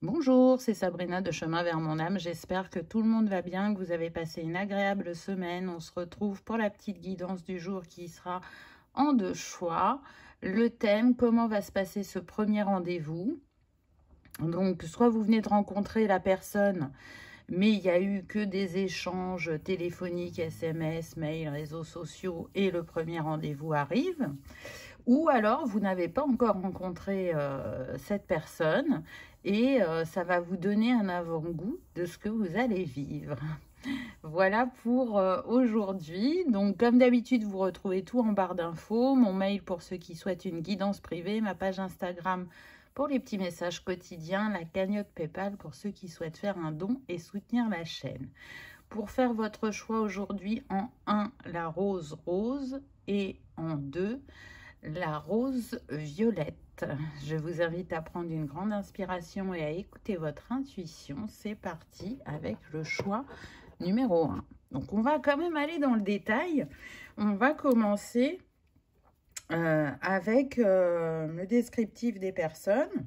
Bonjour, c'est Sabrina de Chemin vers mon âme. J'espère que tout le monde va bien, que vous avez passé une agréable semaine. On se retrouve pour la petite guidance du jour qui sera en deux choix. Le thème, comment va se passer ce premier rendez-vous? Donc, soit vous venez de rencontrer la personne, mais il n'y a eu que des échanges téléphoniques, SMS, mails, réseaux sociaux et le premier rendez-vous arrive. Ou alors, vous n'avez pas encore rencontré cette personne et ça va vous donner un avant-goût de ce que vous allez vivre. Voilà pour aujourd'hui. Donc, comme d'habitude, vous retrouvez tout en barre d'infos. Mon mail pour ceux qui souhaitent une guidance privée, ma page Instagram pour les petits messages quotidiens, la cagnotte PayPal pour ceux qui souhaitent faire un don et soutenir la chaîne. Pour faire votre choix aujourd'hui, en 1, la rose rose et en 2, la rose violette. Je vous invite à prendre une grande inspiration et à écouter votre intuition. C'est parti avec le choix numéro 1. Donc, on va quand même aller dans le détail. On va commencer avec le descriptif des personnes.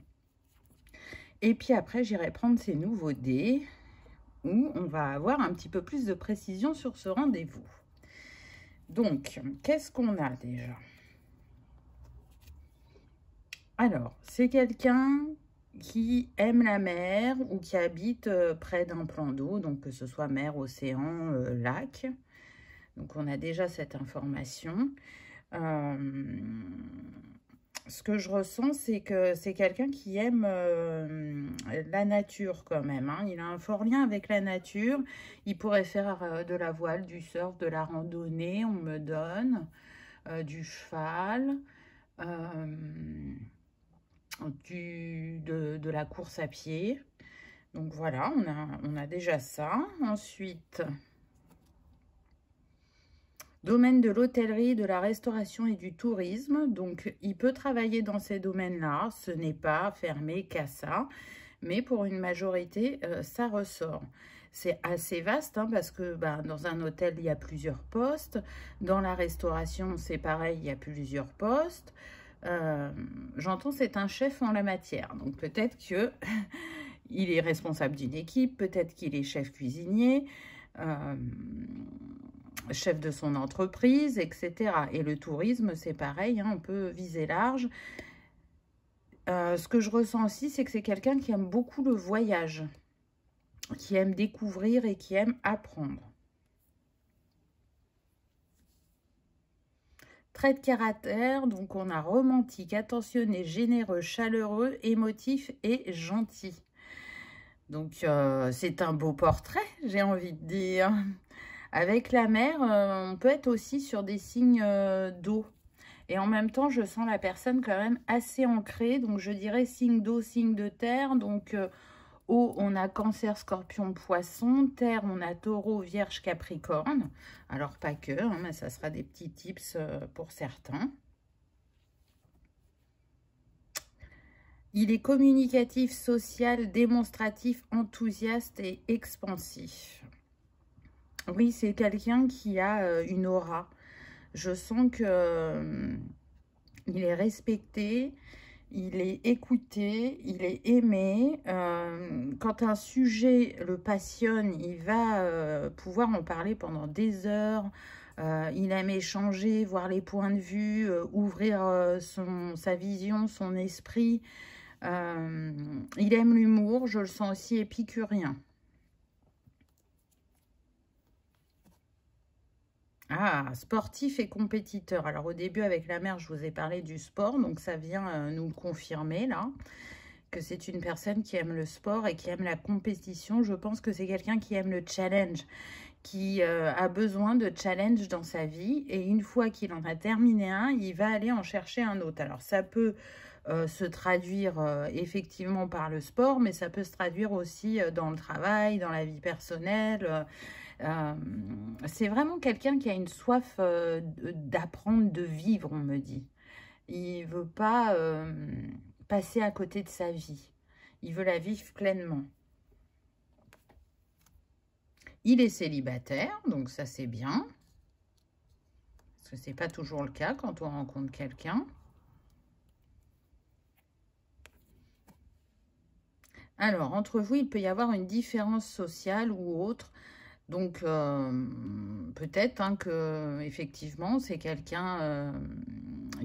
Et puis après, j'irai prendre ces nouveaux dés où on va avoir un petit peu plus de précision sur ce rendez-vous. Donc, qu'est-ce qu'on a déjà ? Alors, c'est quelqu'un qui aime la mer ou qui habite près d'un plan d'eau, donc que ce soit mer, océan, lac. Donc, on a déjà cette information. Ce que je ressens, c'est que c'est quelqu'un qui aime la nature quand même, hein. Il a un fort lien avec la nature. Il pourrait faire de la voile, du surf, de la randonnée, on me donne, du cheval, de la course à pied. Donc voilà, on a déjà ça. Ensuite, domaine de l'hôtellerie, de la restauration et du tourisme. Donc, il peut travailler dans ces domaines-là. Ce n'est pas fermé qu'à ça. Mais pour une majorité, ça ressort. C'est assez vaste hein, parce que dans un hôtel, il y a plusieurs postes. Dans la restauration, c'est pareil, il y a plusieurs postes. J'entends c'est un chef en la matière. Donc, peut-être que il est responsable d'une équipe. Peut-être qu'il est chef cuisinier. Chef de son entreprise, etc. Et le tourisme, c'est pareil, hein, on peut viser large. Ce que je ressens aussi, c'est que c'est quelqu'un qui aime beaucoup le voyage, qui aime découvrir et qui aime apprendre. Trait de caractère, donc on a romantique, attentionné, généreux, chaleureux, émotif et gentil. Donc c'est un beau portrait, j'ai envie de dire. Avec la mer, on peut être aussi sur des signes d'eau. Et en même temps, je sens la personne quand même assez ancrée. Donc, je dirais signe d'eau, signe de terre. Donc, eau, on a cancer, scorpion, poisson. Terre, on a taureau, vierge, capricorne. Alors, pas que, hein, mais ça sera des petits tips pour certains. Il est communicatif, social, démonstratif, enthousiaste et expansif. Oui, c'est quelqu'un qui a une aura. Je sens que il est respecté, il est écouté, il est aimé. Quand un sujet le passionne, il va pouvoir en parler pendant des heures. Il aime échanger, voir les points de vue, ouvrir sa vision, son esprit. Il aime l'humour, je le sens aussi épicurien. Ah, sportif et compétiteur. Alors, au début, avec la mère, je vous ai parlé du sport. Donc, ça vient nous le confirmer, là, que c'est une personne qui aime le sport et qui aime la compétition. Je pense que c'est quelqu'un qui aime le challenge, qui a besoin de challenge dans sa vie. Et une fois qu'il en a terminé un, il va aller en chercher un autre. Alors, ça peut se traduire effectivement par le sport, mais ça peut se traduire aussi dans le travail, dans la vie personnelle. C'est vraiment quelqu'un qui a une soif d'apprendre, de vivre, on me dit. Il ne veut pas passer à côté de sa vie. Il veut la vivre pleinement. Il est célibataire, donc ça c'est bien. Parce que ce n'est pas toujours le cas quand on rencontre quelqu'un. Alors, entre vous, il peut y avoir une différence sociale ou autre. Donc, peut-être hein, que effectivement, c'est quelqu'un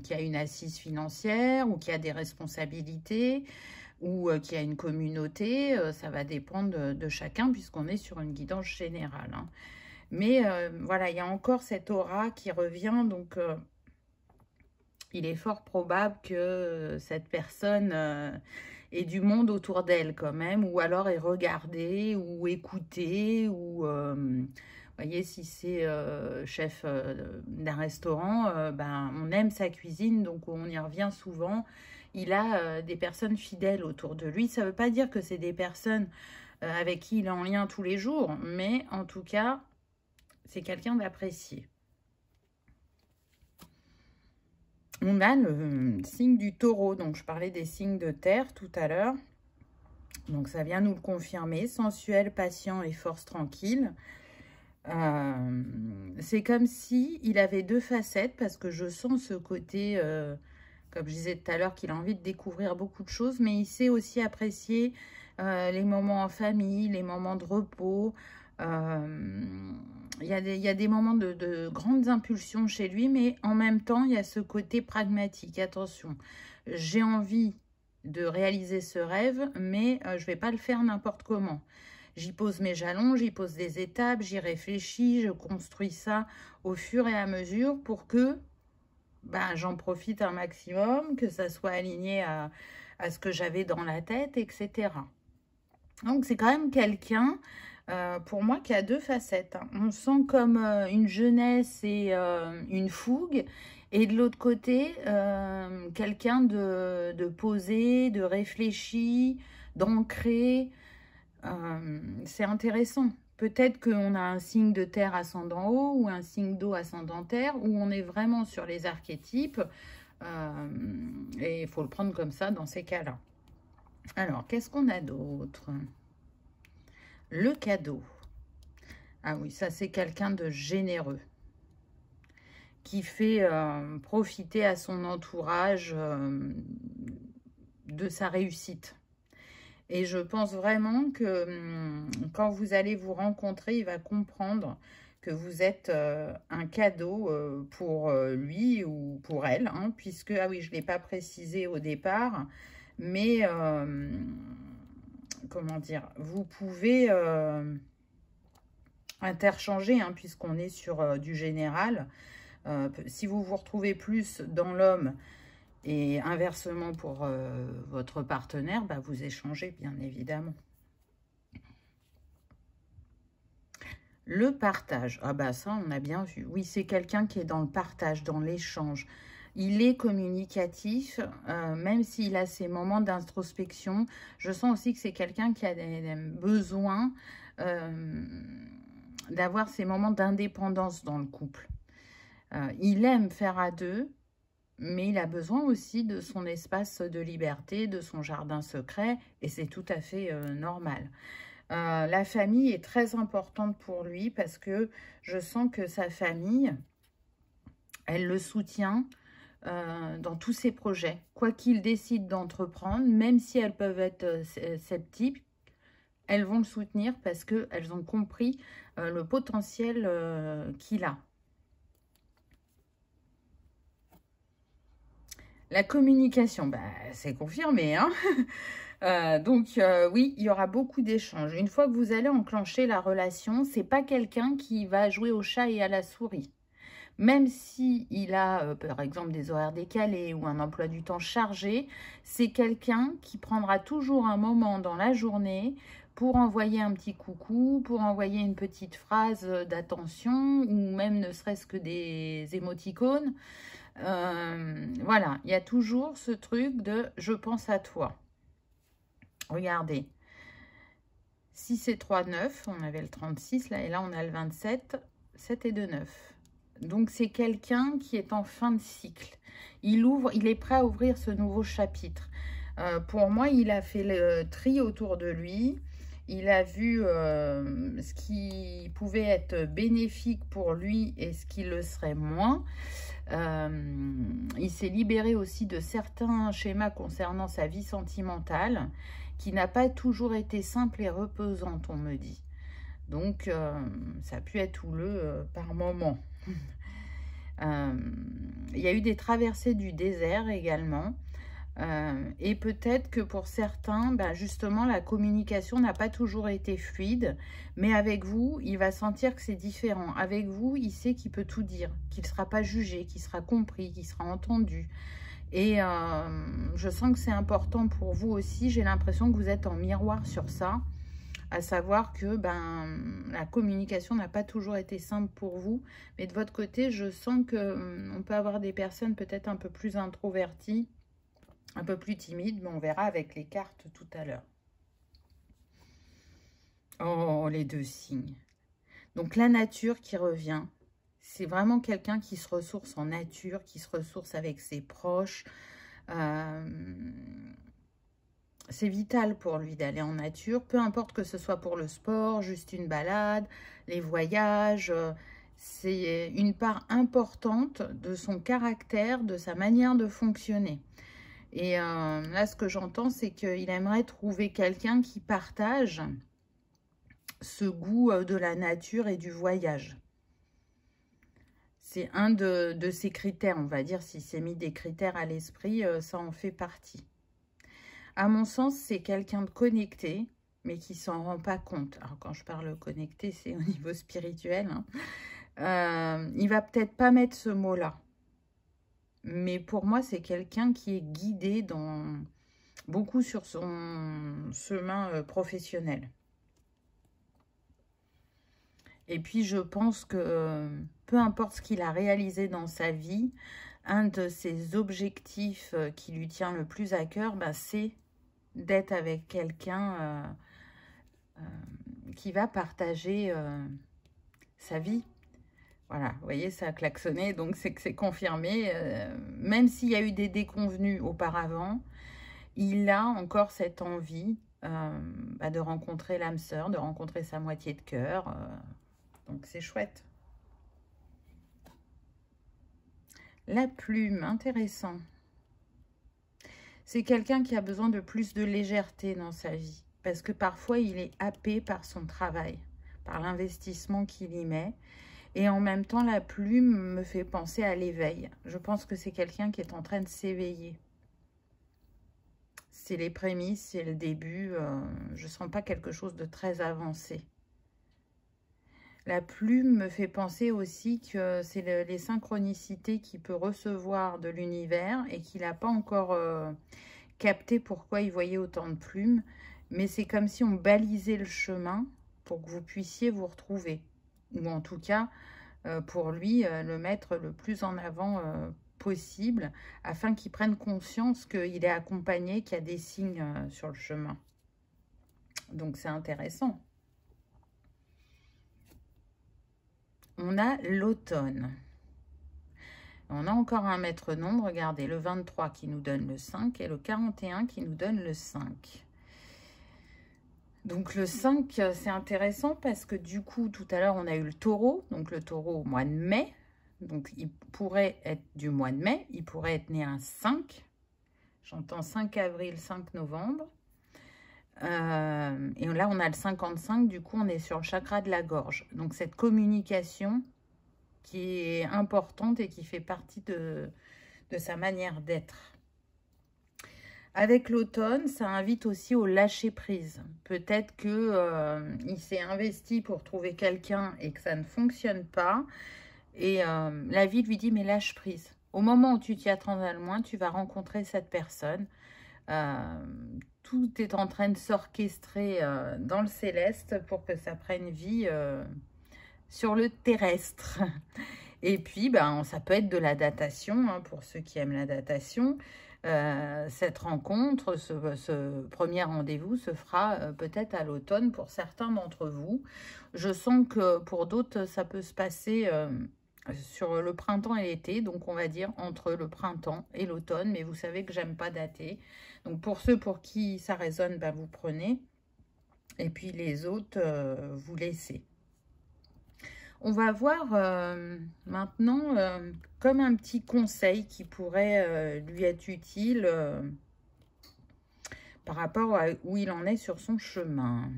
qui a une assise financière ou qui a des responsabilités ou qui a une communauté. Ça va dépendre de chacun puisqu'on est sur une guidance générale. Hein. Mais voilà, il y a encore cette aura qui revient. Donc, il est fort probable que cette personne ait du monde autour d'elle quand même, ou alors est regardée, ou écoutée, ou... vous voyez, si c'est chef d'un restaurant, ben, on aime sa cuisine, donc on y revient souvent. Il a des personnes fidèles autour de lui. Ça ne veut pas dire que c'est des personnes avec qui il est en lien tous les jours, mais en tout cas, c'est quelqu'un d'apprécié. On a le signe du taureau, donc je parlais des signes de terre tout à l'heure. Donc ça vient nous le confirmer, sensuel, patient et force tranquille. C'est comme si il avait deux facettes parce que je sens ce côté, comme je disais tout à l'heure, qu'il a envie de découvrir beaucoup de choses, mais il sait aussi apprécier les moments en famille, les moments de repos. Il y a des moments de grandes impulsions chez lui, mais en même temps, il y a ce côté pragmatique. Attention, j'ai envie de réaliser ce rêve, mais je ne vais pas le faire n'importe comment. J'y pose mes jalons, j'y pose des étapes, j'y réfléchis, je construis ça au fur et à mesure pour que ben, j'en profite un maximum, que ça soit aligné à ce que j'avais dans la tête, etc. Donc, c'est quand même quelqu'un, pour moi, qui a deux facettes. Hein. On sent comme une jeunesse et une fougue. Et de l'autre côté, quelqu'un de posé, de réfléchi, d'ancré. C'est intéressant. Peut-être qu'on a un signe de terre ascendant haut ou un signe d'eau ascendant terre, où on est vraiment sur les archétypes. Et il faut le prendre comme ça dans ces cas-là. Alors, qu'est-ce qu'on a d'autre? Le cadeau. Ah oui, ça c'est quelqu'un de généreux, qui fait profiter à son entourage de sa réussite. Et je pense vraiment que quand vous allez vous rencontrer, il va comprendre que vous êtes un cadeau pour lui ou pour elle, hein, puisque, ah oui, je ne l'ai pas précisé au départ, mais, comment dire, vous pouvez interchanger, hein, puisqu'on est sur du général. Si vous vous retrouvez plus dans l'homme, et inversement pour votre partenaire, bah, vous échangez bien évidemment. Le partage, ah bah ça on a bien vu. Oui, c'est quelqu'un qui est dans le partage, dans l'échange. Il est communicatif, même s'il a ses moments d'introspection. Je sens aussi que c'est quelqu'un qui a des besoins d'avoir ces moments d'indépendance dans le couple. Il aime faire à deux, mais il a besoin aussi de son espace de liberté, de son jardin secret, et c'est tout à fait normal. La famille est très importante pour lui parce que je sens que sa famille, elle le soutient dans tous ses projets. Quoi qu'il décide d'entreprendre, même si elles peuvent être sceptiques, elles vont le soutenir parce qu'elles ont compris le potentiel qu'il a. La communication, bah, c'est confirmé. Hein. Donc, oui, il y aura beaucoup d'échanges. Une fois que vous allez enclencher la relation, c'est pas quelqu'un qui va jouer au chat et à la souris. Même s'il a, par exemple, des horaires décalés ou un emploi du temps chargé, c'est quelqu'un qui prendra toujours un moment dans la journée pour envoyer un petit coucou, pour envoyer une petite phrase d'attention ou même ne serait-ce que des émoticônes. Voilà, il y a toujours ce truc de « je pense à toi ». Regardez, si c'est 3, 9, on avait le 36 là, et là on a le 27, 7 et 2, 9. Donc c'est quelqu'un qui est en fin de cycle. Il est prêt à ouvrir ce nouveau chapitre. Pour moi, il a fait le tri autour de lui. Il a vu ce qui pouvait être bénéfique pour lui et ce qui le serait moins. Il s'est libéré aussi de certains schémas concernant sa vie sentimentale. qui n'a pas toujours été simple et reposante, on me dit. Donc, ça a pu être houleux par moments. Il y a eu des traversées du désert également. Et peut-être que pour certains, ben justement, la communication n'a pas toujours été fluide. Mais avec vous, il va sentir que c'est différent. Avec vous, il sait qu'il peut tout dire, qu'il ne sera pas jugé, qu'il sera compris, qu'il sera entendu. Et je sens que c'est important pour vous aussi. J'ai l'impression que vous êtes en miroir sur ça. À savoir que la communication n'a pas toujours été simple pour vous. Mais de votre côté, je sens qu'on peut avoir des personnes peut-être un peu plus introverties, un peu plus timides, mais on verra avec les cartes tout à l'heure. Oh, les deux signes. Donc la nature qui revient. C'est vraiment quelqu'un qui se ressource en nature, qui se ressource avec ses proches. C'est vital pour lui d'aller en nature, peu importe que ce soit pour le sport, juste une balade, les voyages. C'est une part importante de son caractère, de sa manière de fonctionner. Et là, ce que j'entends, c'est qu'il aimerait trouver quelqu'un qui partage ce goût de la nature et du voyage. C'est un de ses critères, on va dire, s'il s'est mis des critères à l'esprit, ça en fait partie. À mon sens, c'est quelqu'un de connecté, mais qui s'en rend pas compte. Alors, quand je parle connecté, c'est au niveau spirituel. Hein. Il va peut-être pas mettre ce mot-là. Mais pour moi, c'est quelqu'un qui est guidé beaucoup sur son chemin professionnel. Et puis, je pense que peu importe ce qu'il a réalisé dans sa vie, un de ses objectifs qui lui tient le plus à cœur, c'est d'être avec quelqu'un qui va partager sa vie. Voilà, vous voyez, ça a klaxonné, donc c'est que c'est confirmé. Même s'il y a eu des déconvenues auparavant, il a encore cette envie de rencontrer l'âme sœur, de rencontrer sa moitié de cœur. Donc c'est chouette. La plume, intéressant. C'est quelqu'un qui a besoin de plus de légèreté dans sa vie. Parce que parfois, il est happé par son travail, par l'investissement qu'il y met. Et en même temps, la plume me fait penser à l'éveil. Je pense que c'est quelqu'un qui est en train de s'éveiller. C'est les prémices, c'est le début. Je ne sens pas quelque chose de très avancé. La plume me fait penser aussi que c'est les synchronicités qu'il peut recevoir de l'univers et qu'il n'a pas encore capté pourquoi il voyait autant de plumes. Mais c'est comme si on balisait le chemin pour que vous puissiez vous retrouver. Ou en tout cas, pour lui, le mettre le plus en avant possible afin qu'il prenne conscience qu'il est accompagné, qu'il y a des signes sur le chemin. Donc, c'est intéressant. On a l'automne. On a encore un maître nombre. Regardez, le 23 qui nous donne le 5 et le 41 qui nous donne le 5. Donc, le 5, c'est intéressant parce que du coup, tout à l'heure, on a eu le taureau. Donc, le taureau au mois de mai. Donc, il pourrait être du mois de mai. Il pourrait être né un 5. J'entends 5 avril, 5 novembre. Et là, on a le 55, du coup, on est sur le chakra de la gorge. Donc, cette communication qui est importante et qui fait partie de sa manière d'être. Avec l'automne, ça invite aussi au lâcher-prise. Peut-être qu'il s'est investi pour trouver quelqu'un et que ça ne fonctionne pas. Et la vie lui dit, mais lâche prise. Au moment où tu t'y attendras le moins, tu vas rencontrer cette personne. Tout est en train de s'orchestrer dans le céleste pour que ça prenne vie sur le terrestre. Et puis, ça peut être de la datation, hein, pour ceux qui aiment la datation. Cette rencontre, ce premier rendez-vous se fera peut-être à l'automne pour certains d'entre vous. Je sens que pour d'autres, ça peut se passer sur le printemps et l'été, donc on va dire entre le printemps et l'automne, mais vous savez que j'aime pas dater. Donc pour ceux pour qui ça résonne, vous prenez, et puis les autres, vous laissez. On va voir maintenant comme un petit conseil qui pourrait lui être utile par rapport à où il en est sur son chemin.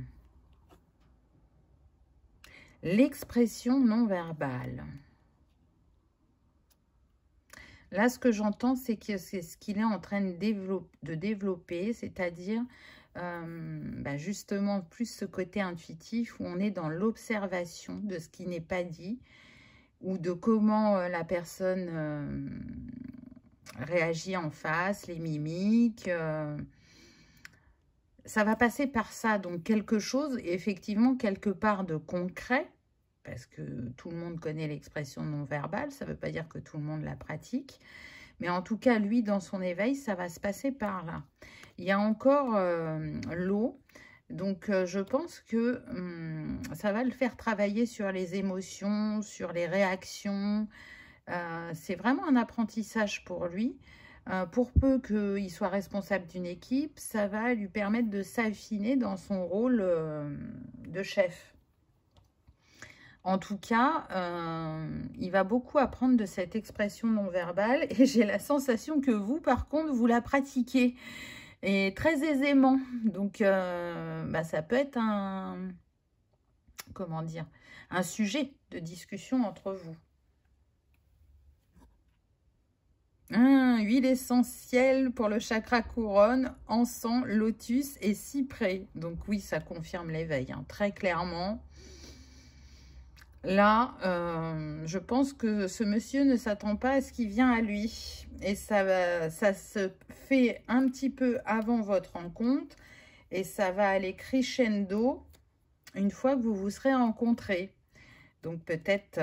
L'expression non verbale. Là, ce que j'entends, c'est que c'est ce qu'il est en train de développer, c'est-à-dire justement plus ce côté intuitif où on est dans l'observation de ce qui n'est pas dit ou de comment la personne réagit en face, les mimiques. Ça va passer par ça, donc quelque chose, effectivement, quelque part de concret, parce que tout le monde connaît l'expression non verbale, ça ne veut pas dire que tout le monde la pratique, mais en tout cas, lui, dans son éveil, ça va se passer par là. Il y a encore l'eau, donc je pense que ça va le faire travailler sur les émotions, sur les réactions. C'est vraiment un apprentissage pour lui. Pour peu qu'il soit responsable d'une équipe, ça va lui permettre de s'affiner dans son rôle de chef. En tout cas, il va beaucoup apprendre de cette expression non verbale et j'ai la sensation que vous, par contre, vous la pratiquez et très aisément. Donc, ça peut être un sujet de discussion entre vous. Huile essentielle pour le chakra couronne, encens, lotus et cyprès. Donc oui, ça confirme l'éveil, très clairement. Là, je pense que ce monsieur ne s'attend pas à ce qui vient à lui. Et ça se fait un petit peu avant votre rencontre. Et ça va aller crescendo une fois que vous vous serez rencontrés. Donc peut-être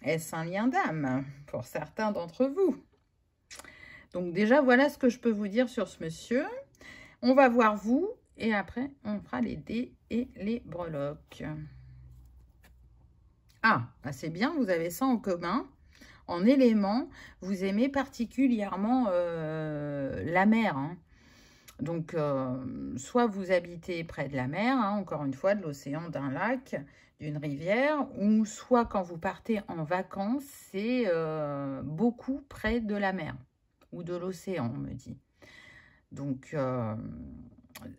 est-ce un lien d'âme pour certains d'entre vous. Donc déjà, voilà ce que je peux vous dire sur ce monsieur. On va voir vous. Et après, on fera les dés et les breloques. Ah, c'est bien, vous avez ça en commun. En élément, vous aimez particulièrement la mer. Donc, soit vous habitez près de la mer, encore une fois, de l'océan, d'un lac, d'une rivière, ou soit quand vous partez en vacances, c'est beaucoup près de la mer ou de l'océan, on me dit. Donc,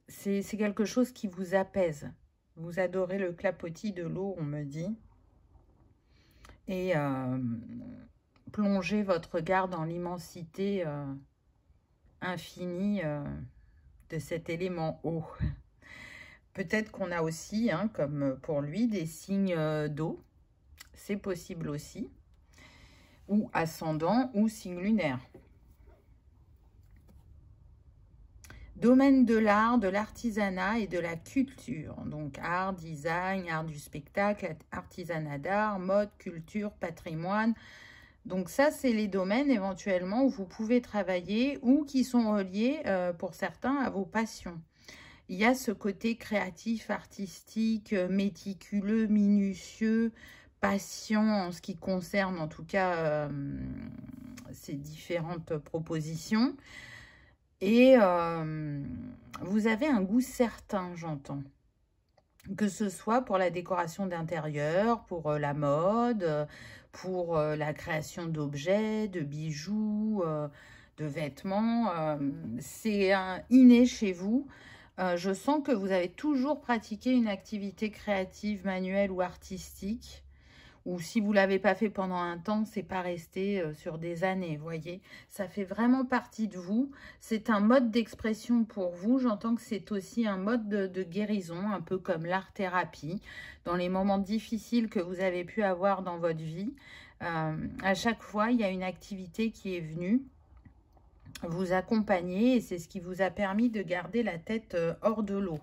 c'est quelque chose qui vous apaise. Vous adorez le clapotis de l'eau, on me dit. Et plongez votre regard dans l'immensité infinie de cet élément eau. Peut-être qu'on a aussi, comme pour lui, des signes d'eau. C'est possible aussi. Ou ascendant ou signe lunaire. Domaine de l'art, de l'artisanat et de la culture. Donc, art, design, art du spectacle, artisanat d'art, mode, culture, patrimoine. Donc, ça, c'est les domaines éventuellement où vous pouvez travailler ou qui sont reliés, pour certains, à vos passions. Il y a ce côté créatif, artistique, méticuleux, minutieux, patient en ce qui concerne, en tout cas, ces différentes propositions. Et vous avez un goût certain, j'entends. Que ce soit pour la décoration d'intérieur, pour la mode, pour la création d'objets, de bijoux, de vêtements. C'est inné chez vous. Je sens que vous avez toujours pratiqué une activité créative, manuelle ou artistique. Ou si vous ne l'avez pas fait pendant un temps, c'est pas resté sur des années, vous voyez. Ça fait vraiment partie de vous. C'est un mode d'expression pour vous. J'entends que c'est aussi un mode de guérison, un peu comme l'art-thérapie. Dans les moments difficiles que vous avez pu avoir dans votre vie, à chaque fois, il y a une activité qui est venue vous accompagner et c'est ce qui vous a permis de garder la tête hors de l'eau.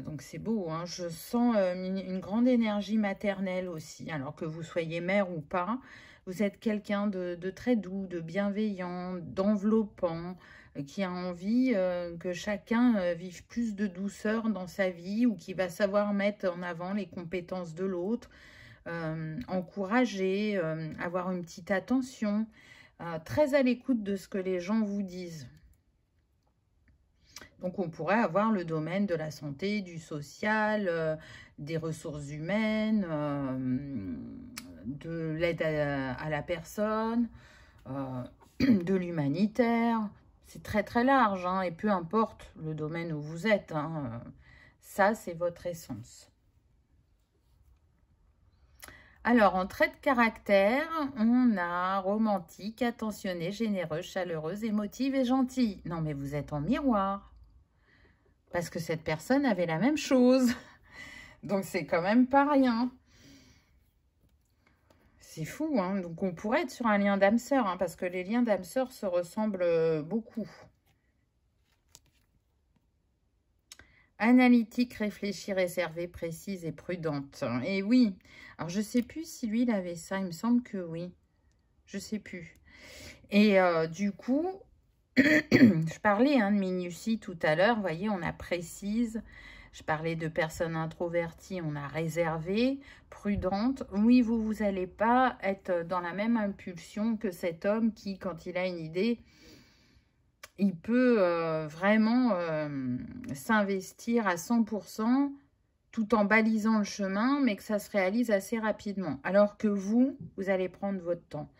Donc c'est beau, je sens une grande énergie maternelle aussi, alors que vous soyez mère ou pas. Vous êtes quelqu'un de très doux, de bienveillant, d'enveloppant, qui a envie que chacun vive plus de douceur dans sa vie ou qui va savoir mettre en avant les compétences de l'autre, encourager, avoir une petite attention, très à l'écoute de ce que les gens vous disent. Donc, on pourrait avoir le domaine de la santé, du social, des ressources humaines, de l'aide à la personne, de l'humanitaire. C'est très très large, hein, et peu importe le domaine où vous êtes, hein, ça c'est votre essence. Alors, en trait de caractère, on a romantique, attentionnée, généreuse, chaleureuse, émotive et gentille. Non, mais vous êtes en miroir. Parce que cette personne avait la même chose. Donc, c'est quand même pas rien. C'est fou, hein. Donc, on pourrait être sur un lien d'âme sœur, hein, parce que les liens d'âme sœur se ressemblent beaucoup. Analytique, réfléchie, réservée, précise et prudente. Et oui, alors je sais plus si lui, il avait ça. Il me semble que oui. Je sais plus. Et du coup, je parlais de minutie tout à l'heure. Vous voyez, on a précise. Je parlais de personnes introverties. On a réservé, prudente. Oui, vous n'allez pas être dans la même impulsion que cet homme qui, quand il a une idée, il peut vraiment s'investir à 100% tout en balisant le chemin, mais que ça se réalise assez rapidement. Alors que vous allez prendre votre temps.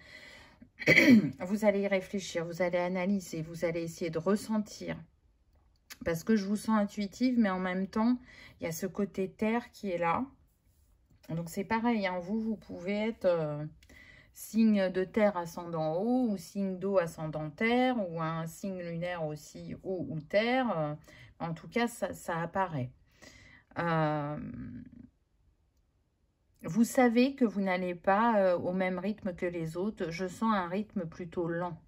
Vous allez y réfléchir, vous allez analyser, vous allez essayer de ressentir. Parce que je vous sens intuitive, mais en même temps, il y a ce côté terre qui est là. Donc c'est pareil, hein, vous pouvez être signe de terre ascendant eau, ou signe d'eau ascendant terre, ou un signe lunaire aussi eau ou terre. En tout cas, ça apparaît. Vous savez que vous n'allez pas au même rythme que les autres. Je sens un rythme plutôt lent,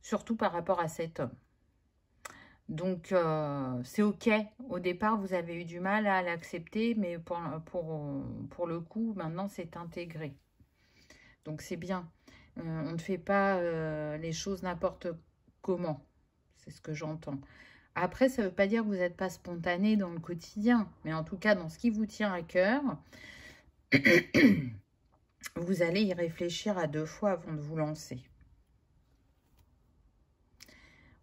surtout par rapport à cet homme. Donc, c'est OK. Au départ, vous avez eu du mal à l'accepter, mais pour le coup, maintenant, c'est intégré. Donc, c'est bien. On ne fait pas les choses n'importe comment. C'est ce que j'entends. Après, ça ne veut pas dire que vous n'êtes pas spontané dans le quotidien, mais en tout cas, dans ce qui vous tient à cœur, vous allez y réfléchir à 2 fois avant de vous lancer.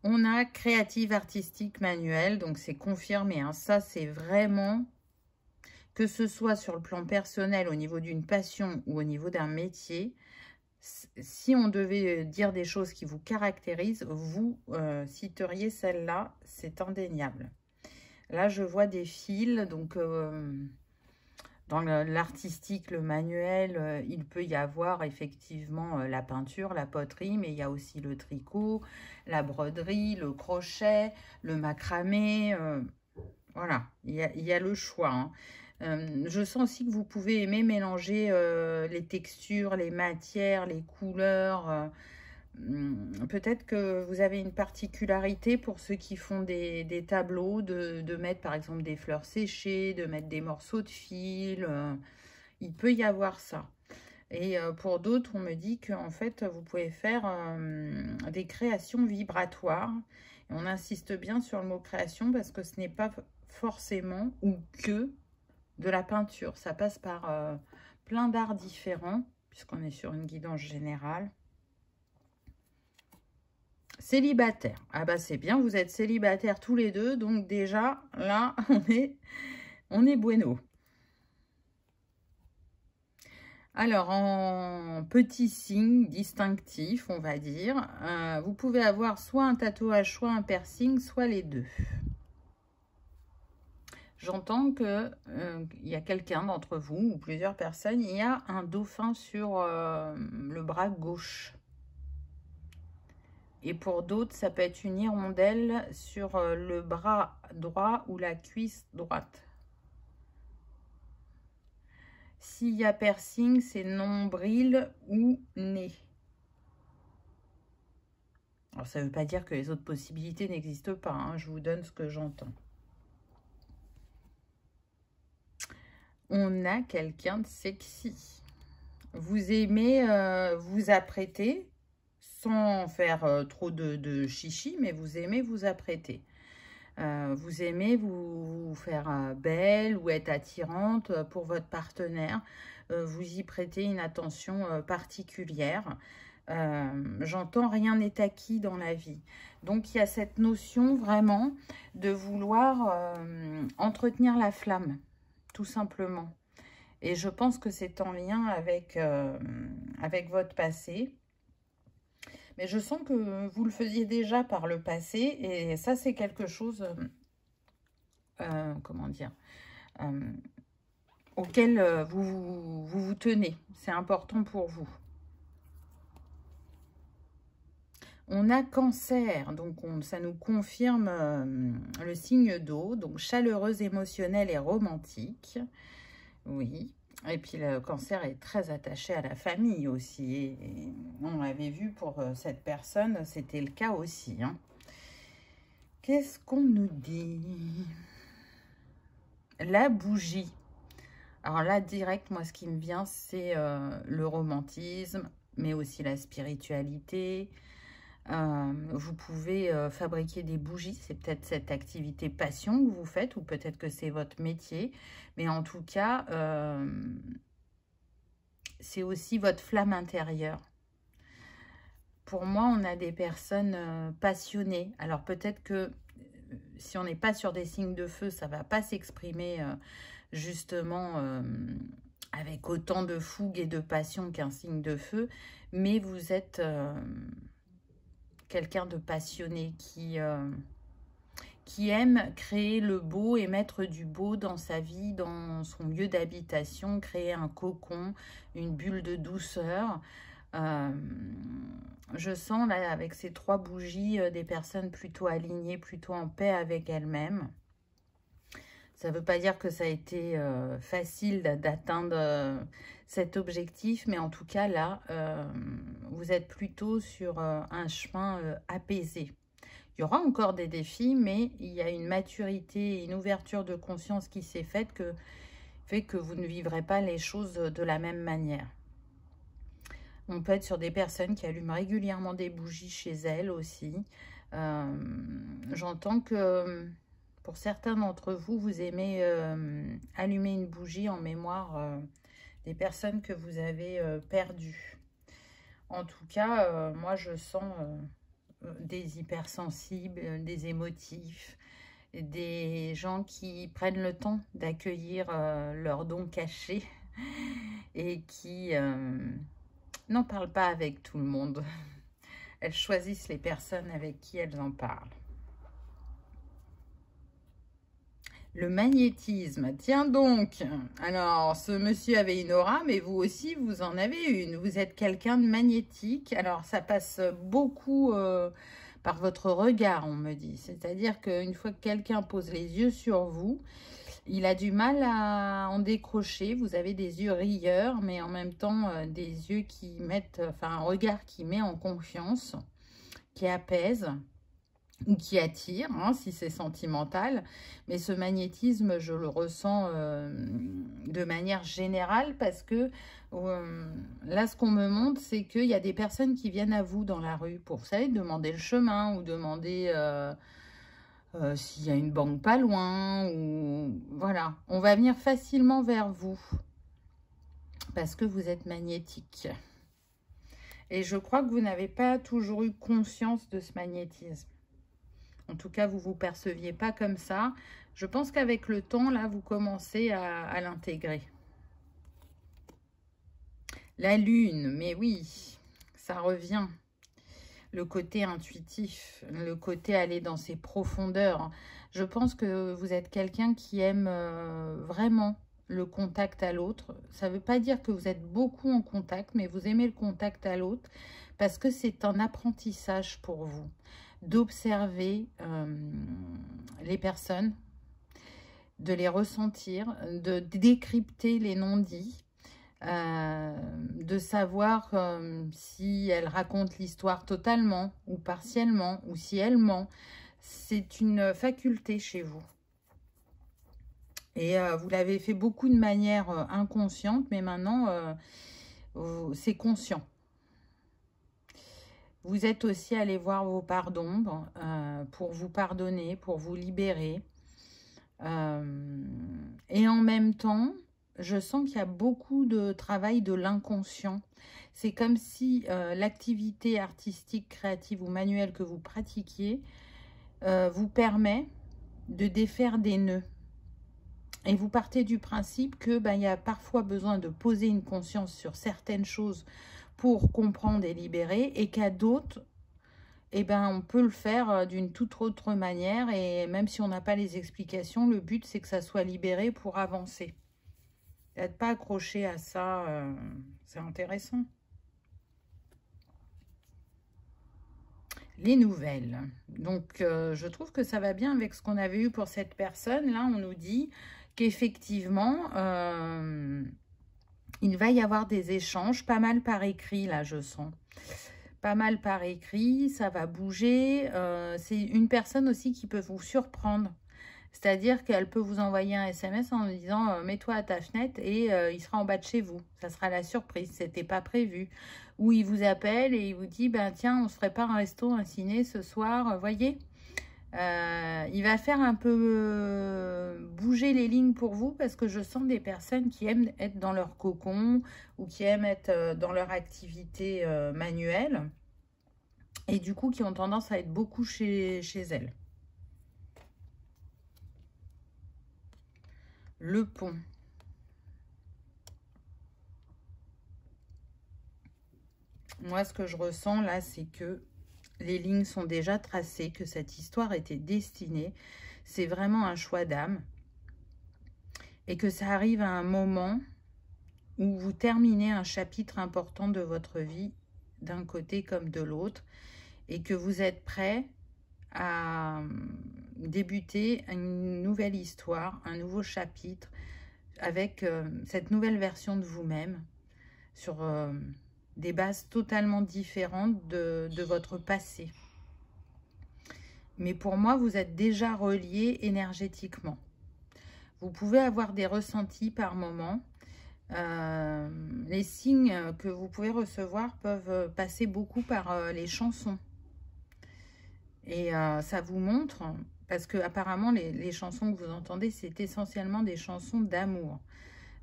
On a créative, artistique, manuel, donc c'est confirmé. Hein. Ça, c'est vraiment, que ce soit sur le plan personnel, au niveau d'une passion ou au niveau d'un métier, si on devait dire des choses qui vous caractérisent, vous citeriez celle-là, c'est indéniable. Là, je vois des fils, donc dans l'artistique, le manuel, il peut y avoir effectivement la peinture, la poterie, mais il y a aussi le tricot, la broderie, le crochet, le macramé. Voilà, il y a le choix. Hein. Je sens aussi que vous pouvez aimer mélanger les textures, les matières, les couleurs. Peut-être que vous avez une particularité pour ceux qui font des tableaux, de mettre par exemple des fleurs séchées, de mettre des morceaux de fil. Il peut y avoir ça. Et pour d'autres, on me dit qu'en fait, vous pouvez faire des créations vibratoires. Et on insiste bien sur le mot création parce que ce n'est pas forcément ou que de la peinture. Ça passe par plein d'arts différents, puisqu'on est sur une guidance générale. Célibataire. Ah bah c'est bien, vous êtes célibataires tous les deux, donc déjà, là, on est bueno. Alors, en petit signe distinctif, on va dire, vous pouvez avoir soit un tatouage, soit un piercing, soit les deux. J'entends qu'il y a quelqu'un d'entre vous, ou plusieurs personnes, il y a un dauphin sur le bras gauche. Et pour d'autres, ça peut être une hirondelle sur le bras droit ou la cuisse droite. S'il y a piercing, c'est nombril ou nez. Alors, ça ne veut pas dire que les autres possibilités n'existent pas. Hein, je vous donne ce que j'entends. On a quelqu'un de sexy. Vous aimez vous apprêter, sans faire trop de chichi, mais vous aimez vous apprêter. Vous aimez vous faire belle ou être attirante pour votre partenaire. Vous y prêtez une attention particulière. J'entends rien n'est acquis dans la vie. Donc, il y a cette notion vraiment de vouloir entretenir la flamme, tout simplement. Et je pense que c'est en lien avec votre passé. Mais je sens que vous le faisiez déjà par le passé. Et ça, c'est quelque chose, comment dire, auquel vous tenez. C'est important pour vous. On a Cancer, donc ça nous confirme le signe d'eau, donc chaleureuse, émotionnelle et romantique. Oui, et puis le Cancer est très attaché à la famille aussi. Et on l'avait vu pour cette personne, c'était le cas aussi. Hein. Qu'est-ce qu'on nous dit? La bougie. Alors là, direct, moi, ce qui me vient, c'est le romantisme, mais aussi la spiritualité. Vous pouvez fabriquer des bougies, c'est peut-être cette activité passion que vous faites, ou peut-être que c'est votre métier, mais en tout cas, c'est aussi votre flamme intérieure. Pour moi, on a des personnes passionnées. Alors peut-être que si on n'est pas sur des signes de feu, ça ne va pas s'exprimer justement avec autant de fougue et de passion qu'un signe de feu, mais vous êtes quelqu'un de passionné qui aime créer le beau et mettre du beau dans sa vie, dans son lieu d'habitation, créer un cocon, une bulle de douceur. Je sens là avec ces 3 bougies des personnes plutôt alignées, plutôt en paix avec elles-mêmes. Ça ne veut pas dire que ça a été facile d'atteindre cet objectif, mais en tout cas là, vous êtes plutôt sur un chemin apaisé. Il y aura encore des défis, mais il y a une maturité et une ouverture de conscience qui s'est faite que fait que vous ne vivrez pas les choses de la même manière. On peut être sur des personnes qui allument régulièrement des bougies chez elles aussi. J'entends que pour certains d'entre vous, vous aimez allumer une bougie en mémoire des personnes que vous avez perdues. En tout cas, moi je sens des hypersensibles, des émotifs, des gens qui prennent le temps d'accueillir leurs dons cachés et qui n'en parlent pas avec tout le monde. Elles choisissent les personnes avec qui elles en parlent. Le magnétisme, tiens donc, alors ce monsieur avait une aura, mais vous aussi vous en avez une, vous êtes quelqu'un de magnétique, alors ça passe beaucoup par votre regard on me dit, c'est-à-dire qu'une fois que quelqu'un pose les yeux sur vous, il a du mal à en décrocher, vous avez des yeux rieurs, mais en même temps des yeux qui mettent, enfin un regard qui met en confiance, qui apaise, ou qui attire, hein, si c'est sentimental. Mais ce magnétisme, je le ressens de manière générale parce que là, ce qu'on me montre, c'est qu'il y a des personnes qui viennent à vous dans la rue pour, vous savez, demander le chemin ou demander s'il y a une banque pas loin. Ou voilà, on va venir facilement vers vous parce que vous êtes magnétique. Et je crois que vous n'avez pas toujours eu conscience de ce magnétisme. En tout cas, vous ne vous perceviez pas comme ça. Je pense qu'avec le temps, là, vous commencez à l'intégrer. La lune, mais oui, ça revient. Le côté intuitif, le côté aller dans ses profondeurs. Je pense que vous êtes quelqu'un qui aime vraiment le contact à l'autre. Ça ne veut pas dire que vous êtes beaucoup en contact, mais vous aimez le contact à l'autre parce que c'est un apprentissage pour vous d'observer les personnes, de les ressentir, de décrypter les non-dits, de savoir si elles racontent l'histoire totalement ou partiellement, ou si elles mentent. C'est une faculté chez vous. Et vous l'avez fait beaucoup de manière inconsciente, mais maintenant, c'est conscient. Vous êtes aussi allé voir vos parts d'ombre pour vous pardonner, pour vous libérer. Et en même temps, je sens qu'il y a beaucoup de travail de l'inconscient. C'est comme si l'activité artistique, créative ou manuelle que vous pratiquiez vous permet de défaire des nœuds. Et vous partez du principe que il y a parfois besoin de poser une conscience sur certaines choses pour comprendre et libérer, et qu'à d'autres, eh ben, on peut le faire d'une toute autre manière, et même si on n'a pas les explications, le but c'est que ça soit libéré pour avancer. N'êtes pas accroché à ça, c'est intéressant. Les nouvelles. Donc, je trouve que ça va bien avec ce qu'on avait eu pour cette personne. Là, on nous dit qu'effectivement, il va y avoir des échanges, pas mal par écrit, là, je sens. Pas mal par écrit, ça va bouger. C'est une personne aussi qui peut vous surprendre. C'est-à-dire qu'elle peut vous envoyer un SMS en disant mets-toi à ta fenêtre et il sera en bas de chez vous. Ça sera la surprise, c'était pas prévu. Ou il vous appelle et il vous dit ben tiens, on se ferait pas un resto, un ciné ce soir, voyez. Il va faire un peu bouger les lignes pour vous parce que je sens des personnes qui aiment être dans leur cocon ou qui aiment être dans leur activité manuelle et du coup qui ont tendance à être beaucoup chez elles. Le pont. Moi, ce que je ressens là, c'est que les lignes sont déjà tracées, que cette histoire était destinée. C'est vraiment un choix d'âme. Et que ça arrive à un moment où vous terminez un chapitre important de votre vie, d'un côté comme de l'autre, et que vous êtes prêt à débuter une nouvelle histoire, un nouveau chapitre, avec cette nouvelle version de vous-même, sur des bases totalement différentes de votre passé. Mais pour moi, vous êtes déjà relié énergétiquement. Vous pouvez avoir des ressentis par moment. Les signes que vous pouvez recevoir peuvent passer beaucoup par les chansons. Et ça vous montre, parce que apparemment les chansons que vous entendez, c'est essentiellement des chansons d'amour.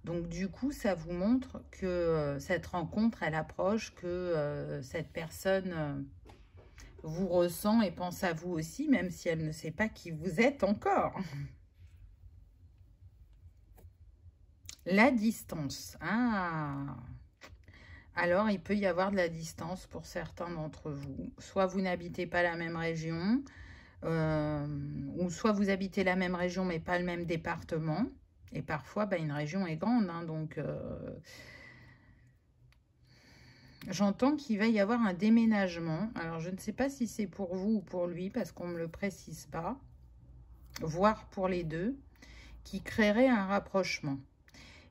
Donc du coup, ça vous montre que cette rencontre, elle approche, que cette personne vous ressent et pense à vous aussi, même si elle ne sait pas qui vous êtes encore. La distance. Ah. Alors, il peut y avoir de la distance pour certains d'entre vous. Soit vous n'habitez pas la même région, ou soit vous habitez la même région mais pas le même département. Et parfois, une région est grande, hein, donc j'entends qu'il va y avoir un déménagement. Alors, je ne sais pas si c'est pour vous ou pour lui, parce qu'on ne me le précise pas, voire pour les deux, qui créerait un rapprochement.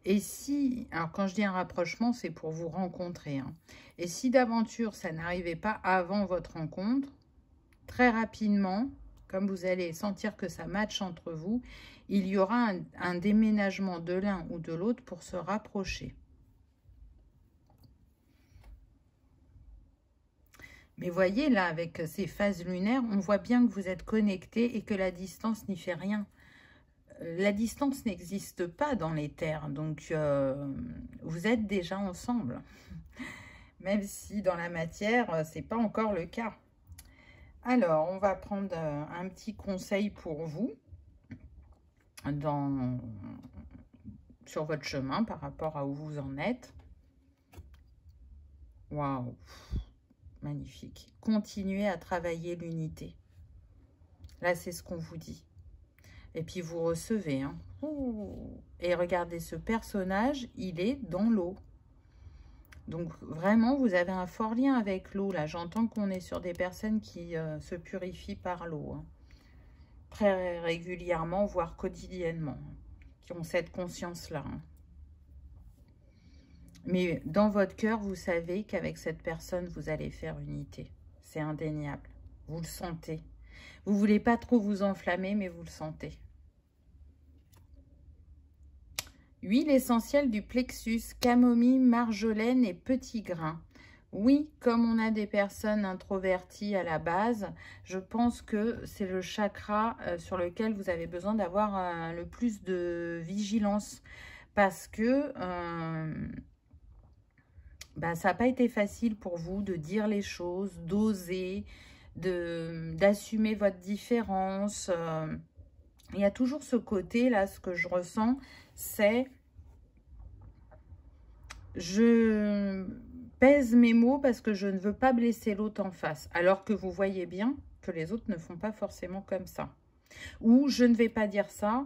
Et si, alors quand je dis un rapprochement, c'est pour vous rencontrer, hein. Et si d'aventure, ça n'arrivait pas avant votre rencontre, très rapidement, comme vous allez sentir que ça matche entre vous, il y aura un déménagement de l'un ou de l'autre pour se rapprocher. Mais voyez, là, avec ces phases lunaires, on voit bien que vous êtes connectés et que la distance n'y fait rien. La distance n'existe pas dans les terres, donc vous êtes déjà ensemble. Même si dans la matière, c'est pas encore le cas. Alors, on va prendre un petit conseil pour vous sur votre chemin par rapport à où vous en êtes. Waouh, magnifique. Continuez à travailler l'unité. Là, c'est ce qu'on vous dit. Et puis, vous recevez. Hein. Et regardez, ce personnage, il est dans l'eau. Donc, vraiment, vous avez un fort lien avec l'eau. Là, j'entends qu'on est sur des personnes qui se purifient par l'eau. Hein. Très régulièrement, voire quotidiennement. Qui ont cette conscience-là. Hein. Mais dans votre cœur, vous savez qu'avec cette personne, vous allez faire unité. C'est indéniable. Vous le sentez. Vous ne voulez pas trop vous enflammer, mais vous le sentez. Huile essentielle du plexus, camomille, marjolaine et petits grains. Oui, comme on a des personnes introverties à la base, je pense que c'est le chakra sur lequel vous avez besoin d'avoir le plus de vigilance. Parce que ça n'a pas été facile pour vous de dire les choses, d'oser, d'assumer votre différence. Il y a toujours ce côté là, ce que je ressens, c'est pèse mes mots parce que je ne veux pas blesser l'autre en face. Alors que vous voyez bien que les autres ne font pas forcément comme ça. Ou je ne vais pas dire ça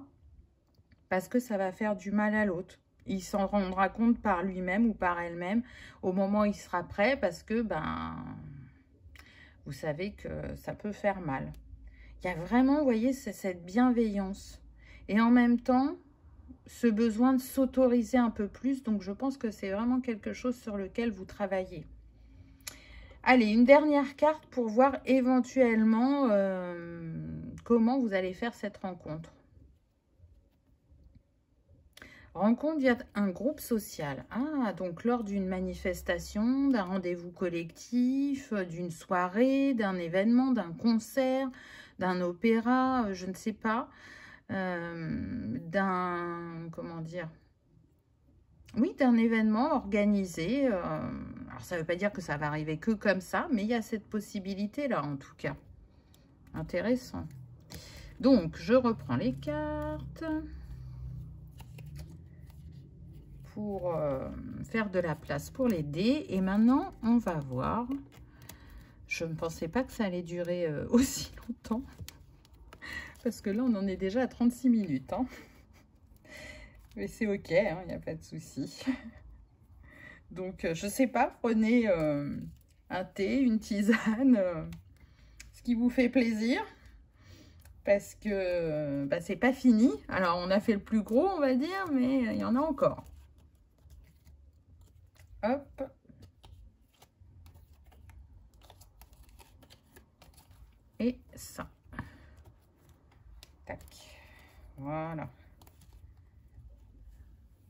parce que ça va faire du mal à l'autre. Il s'en rendra compte par lui-même ou par elle-même au moment où il sera prêt parce que, ben, vous savez que ça peut faire mal. Il y a vraiment, vous voyez, c'est cette bienveillance. Et en même temps, ce besoin de s'autoriser un peu plus. Donc, je pense que c'est vraiment quelque chose sur lequel vous travaillez. Allez, une dernière carte pour voir éventuellement comment vous allez faire cette rencontre. Rencontre via un groupe social. Ah, donc lors d'une manifestation, d'un rendez-vous collectif, d'une soirée, d'un événement, d'un concert, d'un opéra, je ne sais pas, comment dire, oui, d'un événement organisé. Alors, ça ne veut pas dire que ça va arriver que comme ça, mais il y a cette possibilité-là, en tout cas. Intéressant. Donc, je reprends les cartes pour faire de la place pour les dés. Et maintenant, on va voir. Je ne pensais pas que ça allait durer aussi longtemps. Parce que là, on en est déjà à 36 minutes. Hein. Mais c'est ok, il n'y a pas de souci. Donc, je ne sais pas, prenez un thé, une tisane, ce qui vous fait plaisir. Parce que bah, c'est pas fini. Alors, on a fait le plus gros, on va dire, mais il y en a encore. Hop. Et ça. Tac. Voilà.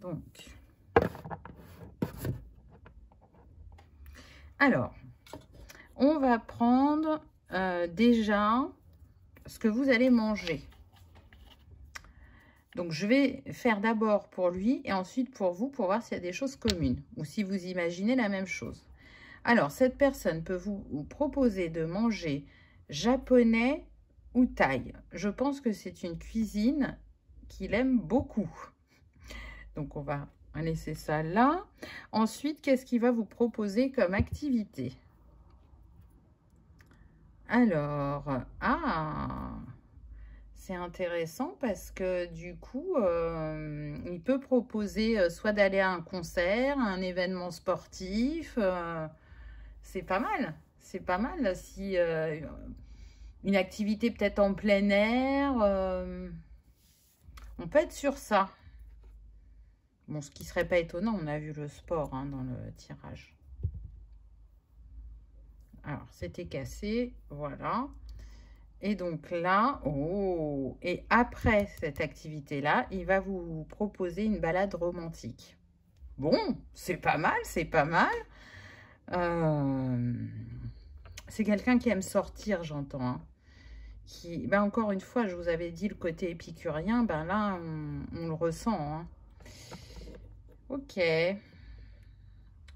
Donc. Alors, on va prendre déjà ce que vous allez manger. Donc, je vais faire d'abord pour lui et ensuite pour vous pour voir s'il y a des choses communes ou si vous imaginez la même chose. Alors, cette personne peut vous proposer de manger japonais ou thaï. Je pense que c'est une cuisine qu'il aime beaucoup. Donc, on va laisser ça là. Ensuite, qu'est-ce qu'il va vous proposer comme activité? Alors, c'est intéressant parce que du coup, il peut proposer soit d'aller à un concert, un événement sportif. C'est pas mal. C'est pas mal si une activité peut-être en plein air. On peut être sur ça. Bon, ce qui serait pas étonnant, on a vu le sport hein, dans le tirage. Alors, c'était cassé, voilà. Et donc là, oh, et après cette activité-là, il va vous proposer une balade romantique. Bon, c'est pas mal, c'est pas mal. C'est quelqu'un qui aime sortir, j'entends. Hein. Qui, ben encore une fois, je vous avais dit le côté épicurien, ben là, on le ressent. Hein. Ok.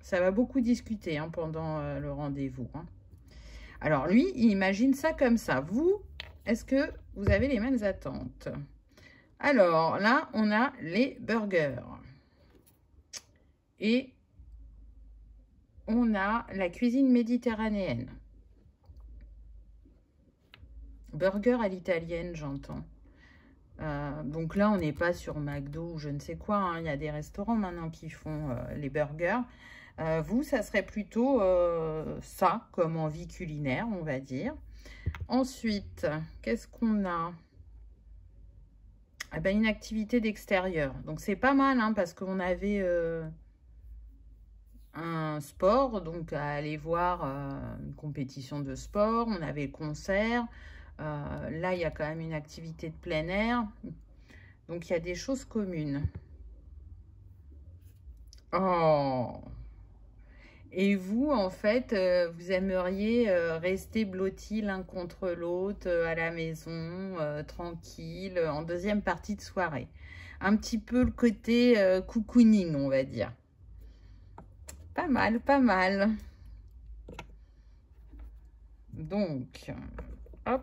Ça va beaucoup discuter hein, pendant le rendez-vous. Hein. Alors lui, il imagine ça comme ça. Vous, est-ce que vous avez les mêmes attentes? Alors là, on a les burgers. Et on a la cuisine méditerranéenne. Burger à l'italienne, j'entends. Donc là, on n'est pas sur McDo ou je ne sais quoi. Hein. Il y a des restaurants maintenant qui font les burgers. Vous, ça serait plutôt ça, comme envie culinaire, on va dire. Ensuite, qu'est-ce qu'on a? Ah ben, une activité d'extérieur. Donc, c'est pas mal, hein, parce qu'on avait un sport, donc à aller voir une compétition de sport. On avait le concert. Là, il y a quand même une activité de plein air. Donc, il y a des choses communes. Oh! Et vous, en fait, vous aimeriez rester blottis l'un contre l'autre à la maison, tranquille, en deuxième partie de soirée. Un petit peu le côté cocooning, on va dire. Pas mal, pas mal. Donc, hop.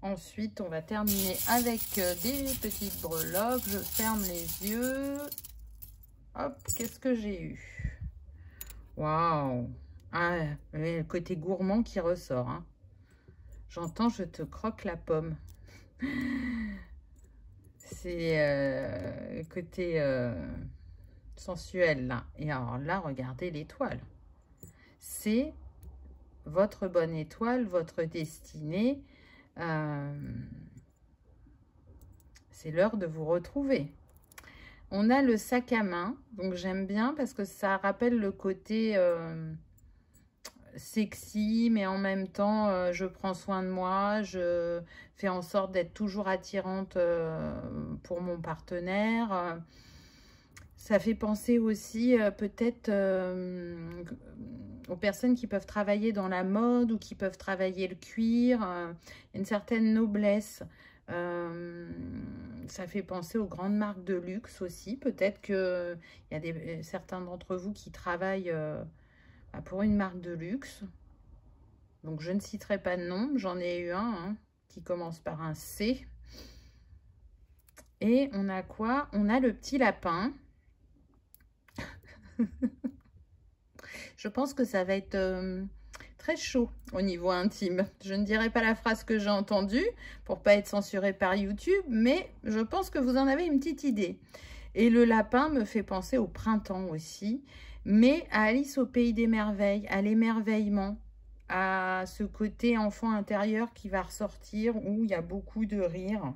Ensuite, on va terminer avec des petites breloques. Je ferme les yeux. Hop, qu'est-ce que j'ai eu? Waouh! Ah, le côté gourmand qui ressort. Hein. J'entends, je te croque la pomme. C'est le côté sensuel, là. Et alors là, regardez l'étoile. C'est votre bonne étoile, votre destinée. C'est l'heure de vous retrouver. On a le sac à main, donc j'aime bien parce que ça rappelle le côté sexy, mais en même temps, je prends soin de moi, je fais en sorte d'être toujours attirante pour mon partenaire. Ça fait penser aussi peut-être aux personnes qui peuvent travailler dans la mode ou qui peuvent travailler le cuir, une certaine noblesse. Ça fait penser aux grandes marques de luxe aussi. Peut-être qu'il y a certains d'entre vous qui travaillent pour une marque de luxe. Donc, je ne citerai pas de nom. J'en ai eu un qui commence par un C. Et on a quoi? On a le petit lapin. Je pense que ça va être très chaud au niveau intime. Je ne dirai pas la phrase que j'ai entendue pour pas être censurée par YouTube, mais je pense que vous en avez une petite idée. Et le lapin me fait penser au printemps aussi, mais à Alice au pays des merveilles, à l'émerveillement, à ce côté enfant intérieur qui va ressortir où il y a beaucoup de rire,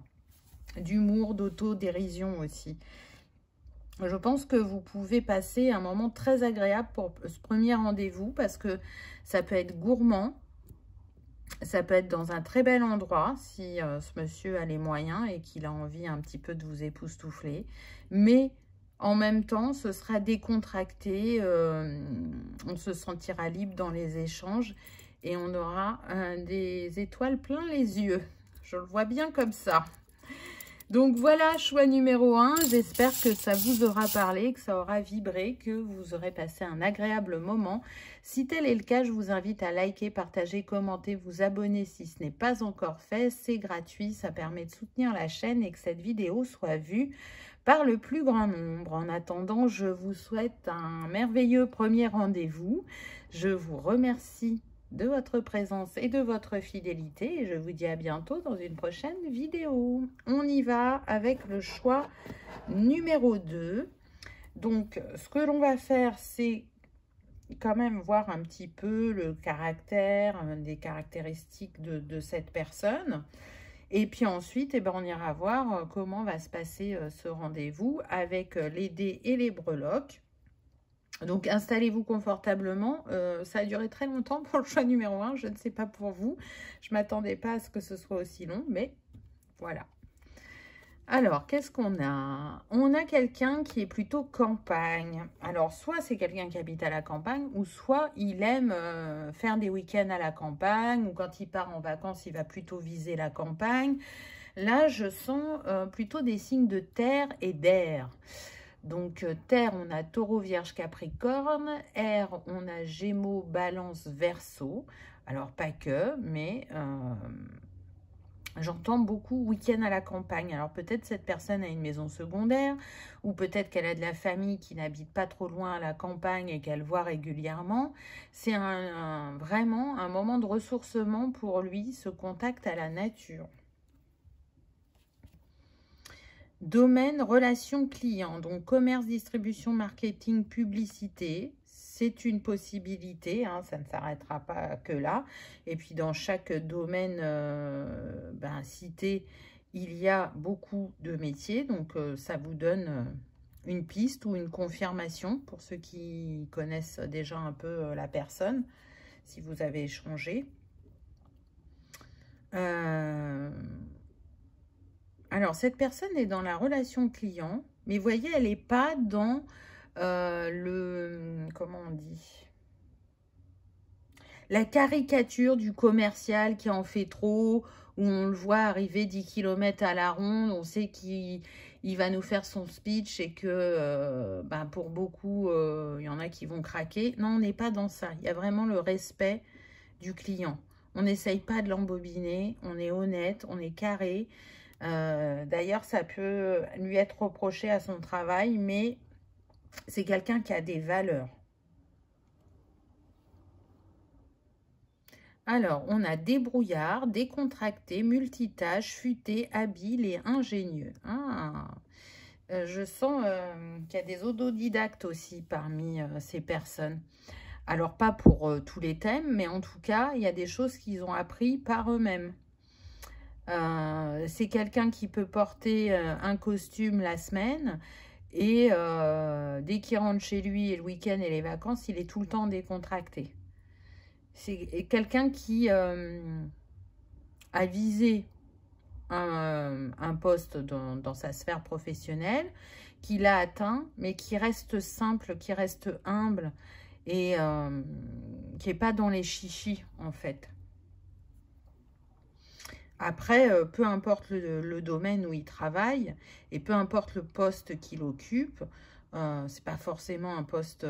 d'humour, d'autodérision aussi. Je pense que vous pouvez passer un moment très agréable pour ce premier rendez-vous parce que ça peut être gourmand, ça peut être dans un très bel endroit si ce monsieur a les moyens et qu'il a envie un petit peu de vous époustoufler. Mais en même temps, ce sera décontracté, on se sentira libre dans les échanges et on aura des étoiles plein les yeux. Je le vois bien comme ça. Donc voilà, choix numéro 1. J'espère que ça vous aura parlé, que ça aura vibré, que vous aurez passé un agréable moment. Si tel est le cas, je vous invite à liker, partager, commenter, vous abonner si ce n'est pas encore fait. C'est gratuit, ça permet de soutenir la chaîne et que cette vidéo soit vue par le plus grand nombre. En attendant, je vous souhaite un merveilleux premier rendez-vous. Je vous remercie de votre présence et de votre fidélité. Et je vous dis à bientôt dans une prochaine vidéo. On y va avec le choix numéro 2. Donc, ce que l'on va faire, c'est quand même voir un petit peu le caractère, des caractéristiques de cette personne. Et puis ensuite, on ira voir comment va se passer ce rendez-vous avec les dés et les breloques. Donc, installez-vous confortablement. Ça a duré très longtemps pour le choix numéro 1. Je ne sais pas pour vous. Je ne m'attendais pas à ce que ce soit aussi long, mais voilà. Alors, qu'est-ce qu'on a? On a quelqu'un qui est plutôt campagne. Alors, soit c'est quelqu'un qui habite à la campagne, ou soit il aime faire des week-ends à la campagne, ou quand il part en vacances, il va plutôt viser la campagne. Là, je sens plutôt des signes de terre et d'air. Donc, terre, on a taureau, vierge, capricorne. Air, on a gémeaux, balance, verseau. Alors, pas que, mais j'entends beaucoup week-end à la campagne. Alors, peut-être cette personne a une maison secondaire ou peut-être qu'elle a de la famille qui n'habite pas trop loin à la campagne et qu'elle voit régulièrement. C'est vraiment un moment de ressourcement pour lui, ce contact à la nature. Domaine, relations clients, donc commerce, distribution, marketing, publicité, c'est une possibilité, hein, ça ne s'arrêtera pas que là. Et puis dans chaque domaine cité, il y a beaucoup de métiers, donc ça vous donne une piste ou une confirmation pour ceux qui connaissent déjà un peu la personne, si vous avez échangé. Alors, cette personne est dans la relation client, mais vous voyez, elle n'est pas dans comment on dit? La caricature du commercial qui en fait trop, où on le voit arriver 10 km à la ronde, on sait qu'il va nous faire son speech et que pour beaucoup, il y en a qui vont craquer. Non, on n'est pas dans ça. Il y a vraiment le respect du client. On n'essaye pas de l'embobiner, on est honnête, on est carré. D'ailleurs, ça peut lui être reproché à son travail, mais c'est quelqu'un qui a des valeurs. Alors, on a débrouillard, décontracté, multitâche, futé, habile et ingénieux. Ah, je sens qu'il y a des autodidactes aussi parmi ces personnes. Alors, pas pour tous les thèmes, mais en tout cas, il y a des choses qu'ils ont appris par eux-mêmes. C'est quelqu'un qui peut porter un costume la semaine et dès qu'il rentre chez lui et le week-end et les vacances, il est tout le temps décontracté. C'est quelqu'un qui a visé un poste dans sa sphère professionnelle, qui l'a atteint, mais qui reste simple, qui reste humble et qui n'est pas dans les chichis en fait. Après, peu importe le domaine où il travaille et peu importe le poste qu'il occupe, c'est pas forcément un poste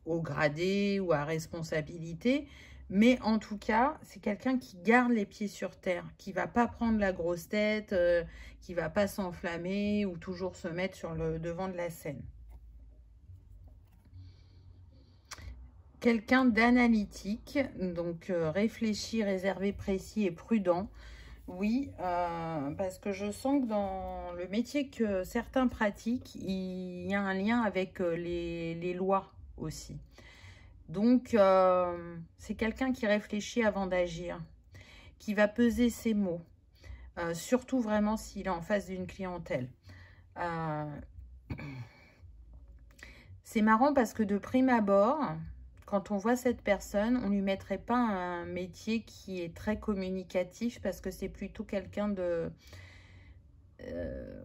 haut gradé ou à responsabilité, mais en tout cas, c'est quelqu'un qui garde les pieds sur terre, qui va pas prendre la grosse tête, qui va pas s'enflammer ou toujours se mettre sur le devant de la scène. Quelqu'un d'analytique, donc réfléchi, réservé, précis et prudent. Oui, parce que je sens que dans le métier que certains pratiquent, il y a un lien avec les lois aussi. Donc, c'est quelqu'un qui réfléchit avant d'agir, qui va peser ses mots, surtout vraiment s'il est en face d'une clientèle. C'est marrant parce que de prime abord, quand on voit cette personne, on ne lui mettrait pas un métier qui est très communicatif parce que c'est plutôt quelqu'un de,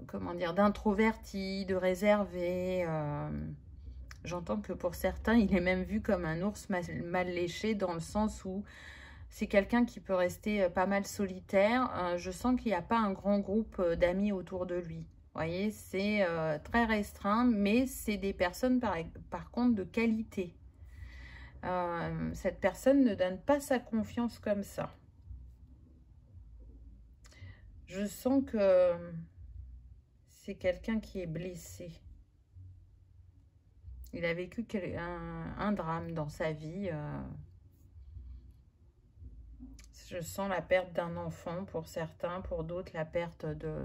comment dire, d'introverti, de réservé. J'entends que pour certains, il est même vu comme un ours mal léché dans le sens où c'est quelqu'un qui peut rester pas mal solitaire. Je sens qu'il n'y a pas un grand groupe d'amis autour de lui. Vous voyez, c'est très restreint, mais c'est des personnes par contre de qualité. Cette personne ne donne pas sa confiance comme ça. Je sens que c'est quelqu'un qui est blessé. Il a vécu un drame dans sa vie. Je sens la perte d'un enfant pour certains, pour d'autres la perte de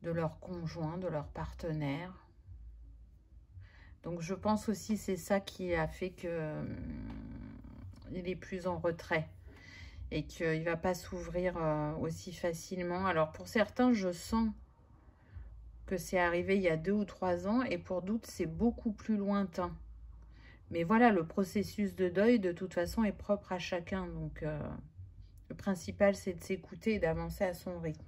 leur conjoint, de leur partenaire. Donc je pense aussi c'est ça qui a fait que il est plus en retrait et qu'il ne va pas s'ouvrir aussi facilement. Alors pour certains, je sens que c'est arrivé il y a 2 ou 3 ans et pour d'autres, c'est beaucoup plus lointain. Mais voilà, le processus de deuil, de toute façon, est propre à chacun. Donc le principal, c'est de s'écouter et d'avancer à son rythme.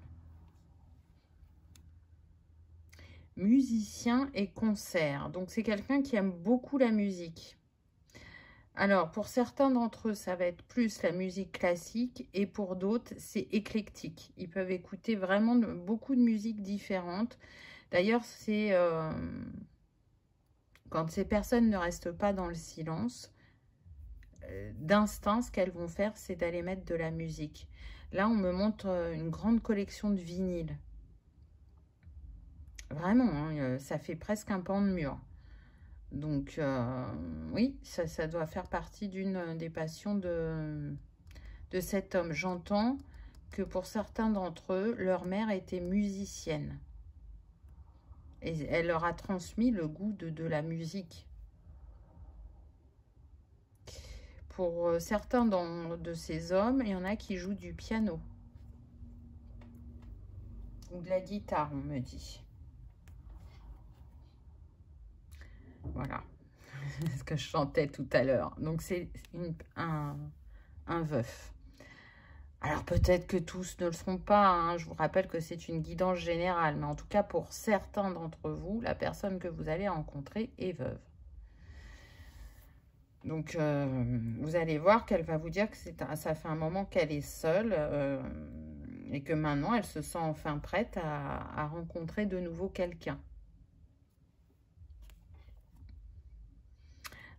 Musicien et concert. Donc, c'est quelqu'un qui aime beaucoup la musique. Alors, pour certains d'entre eux, ça va être plus la musique classique et pour d'autres, c'est éclectique. Ils peuvent écouter vraiment beaucoup de musiques différentes. D'ailleurs, c'est quand ces personnes ne restent pas dans le silence, d'instinct, ce qu'elles vont faire, c'est d'aller mettre de la musique. Là, on me montre une grande collection de vinyles. Vraiment, hein, ça fait presque un pan de mur. Donc, oui, ça doit faire partie d'une des passions de cet homme. J'entends que pour certains d'entre eux, leur mère était musicienne. Et elle leur a transmis le goût de la musique. Pour certains de ces hommes, il y en a qui jouent du piano. Ou de la guitare, on me dit. Voilà, ce que je chantais tout à l'heure. Donc, c'est un veuf. Alors, peut-être que tous ne le seront pas. Hein. Je vous rappelle que c'est une guidance générale. Mais en tout cas, pour certains d'entre vous, la personne que vous allez rencontrer est veuve. Donc, vous allez voir qu'elle va vous dire que ça fait un moment qu'elle est seule et que maintenant, elle se sent enfin prête à rencontrer de nouveau quelqu'un.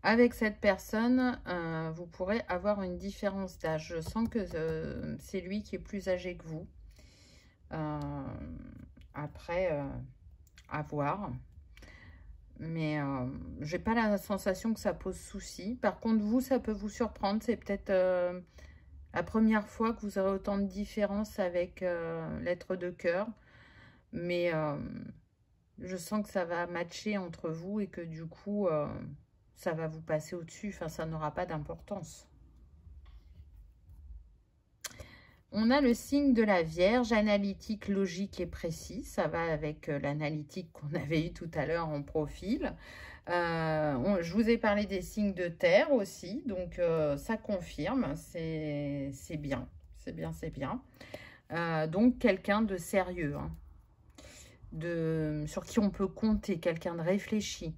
Avec cette personne, vous pourrez avoir une différence d'âge. Je sens que c'est lui qui est plus âgé que vous. Après, à voir. Mais j'ai pas la sensation que ça pose souci. Par contre, vous, ça peut vous surprendre. C'est peut-être la première fois que vous aurez autant de différence avec l'être de cœur. Mais je sens que ça va matcher entre vous et que du coup, ça va vous passer au-dessus. Enfin, ça n'aura pas d'importance. On a le signe de la Vierge, analytique, logique et précis. Ça va avec l'analytique qu'on avait eu tout à l'heure en profil. Je vous ai parlé des signes de terre aussi, donc ça confirme, c'est bien, c'est bien, c'est bien. Donc quelqu'un de sérieux, hein, sur qui on peut compter, quelqu'un de réfléchi,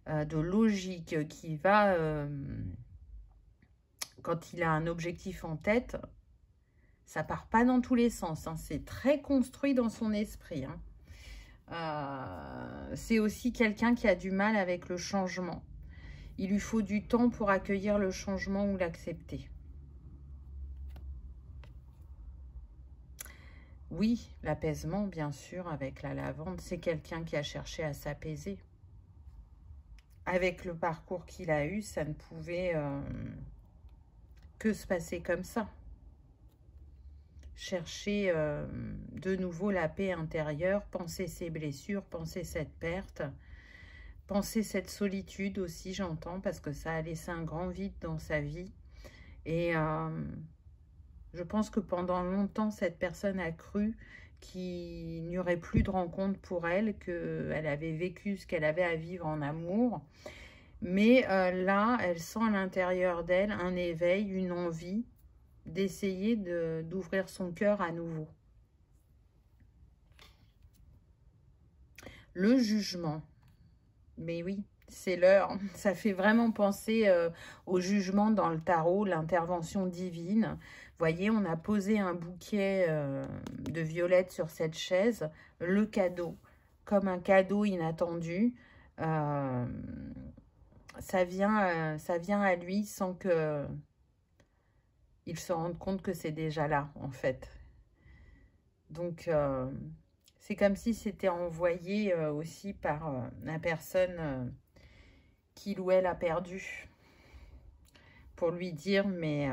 de logique, qui va, quand il a un objectif en tête, ça part pas dans tous les sens, hein, c'est très construit dans son esprit, hein. C'est aussi quelqu'un qui a du mal avec le changement. Il lui faut du temps pour accueillir le changement ou l'accepter. Oui, l'apaisement, bien sûr, avec la lavande, c'est quelqu'un qui a cherché à s'apaiser. Avec le parcours qu'il a eu, ça ne pouvait que se passer comme ça. Chercher de nouveau la paix intérieure, penser ses blessures, penser cette perte, penser cette solitude aussi, j'entends, parce que ça a laissé un grand vide dans sa vie. Et je pense que pendant longtemps, cette personne a cru qu'il n'y aurait plus de rencontre pour elle, qu'elle avait vécu ce qu'elle avait à vivre en amour. Mais là, elle sent à l'intérieur d'elle un éveil, une envie d'essayer d'ouvrir son cœur à nouveau. Le jugement. Mais oui, c'est l'heure. Ça fait vraiment penser au jugement dans le tarot, l'intervention divine. Vous voyez, on a posé un bouquet de violettes sur cette chaise. Le cadeau, comme un cadeau inattendu. Ça vient à lui sans que il se rende compte que c'est déjà là, en fait. Donc, c'est comme si c'était envoyé aussi par la personne qu'il ou elle a perdu. Pour lui dire, mais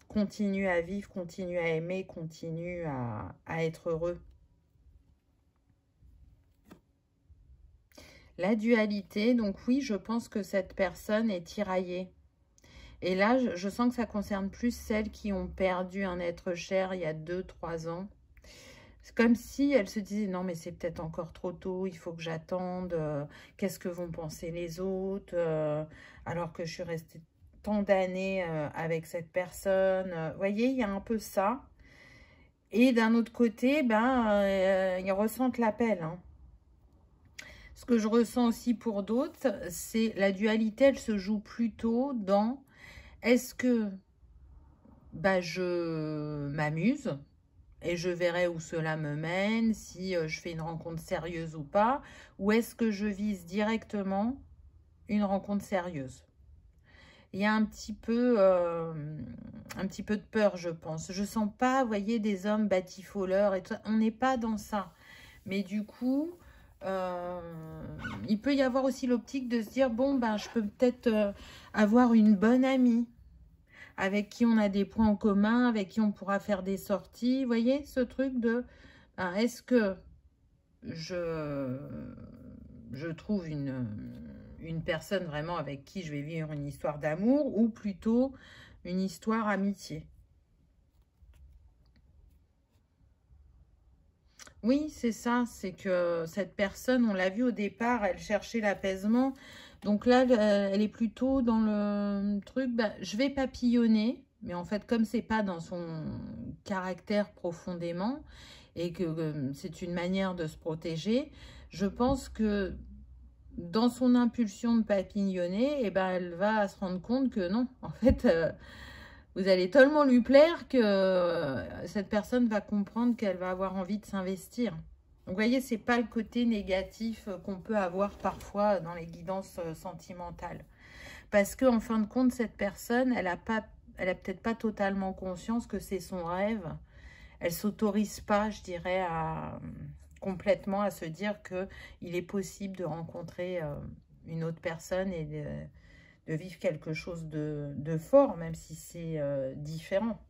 continue à vivre, continue à aimer, continue à être heureux. La dualité, donc oui, je pense que cette personne est tiraillée. Et là, je sens que ça concerne plus celles qui ont perdu un être cher il y a 2-3 ans. C'est comme si elle se disait, non, mais c'est peut-être encore trop tôt, il faut que j'attende, qu'est-ce que vont penser les autres, alors que je suis restée tant d'années avec cette personne. Vous voyez, il y a un peu ça. Et d'un autre côté, ils ressentent l'appel, hein. Ce que je ressens aussi pour d'autres, c'est la dualité, elle se joue plutôt dans est-ce que je m'amuse et je verrai où cela me mène, si je fais une rencontre sérieuse ou pas, ou est-ce que je vise directement une rencontre sérieuse? Il y a un petit peu de peur, je pense. Je sens pas, vous voyez, des hommes batifoleurs et tout ça. On n'est pas dans ça. Mais du coup, il peut y avoir aussi l'optique de se dire, bon, je peux peut-être avoir une bonne amie avec qui on a des points en commun, avec qui on pourra faire des sorties. Vous voyez, ce truc de, est-ce que je trouve une personne vraiment avec qui je vais vivre une histoire d'amour ou plutôt une histoire amitié. Oui, c'est ça, c'est que cette personne, on l'a vu au départ, elle cherchait l'apaisement. Donc là, elle est plutôt dans le truc, je vais papillonner, mais en fait, comme c'est pas dans son caractère profondément et que c'est une manière de se protéger, je pense que dans son impulsion de papillonner, elle va se rendre compte que non, en fait, vous allez tellement lui plaire que cette personne va comprendre qu'elle va avoir envie de s'investir. Donc, vous voyez, c'est pas le côté négatif qu'on peut avoir parfois dans les guidances sentimentales. parce que en fin de compte, cette personne, elle a peut-être pas totalement conscience que c'est son rêve. Elle s'autorise pas, je dirais, complètement à se dire que il est possible de rencontrer une autre personne et de vivre quelque chose de fort, même si c'est différent.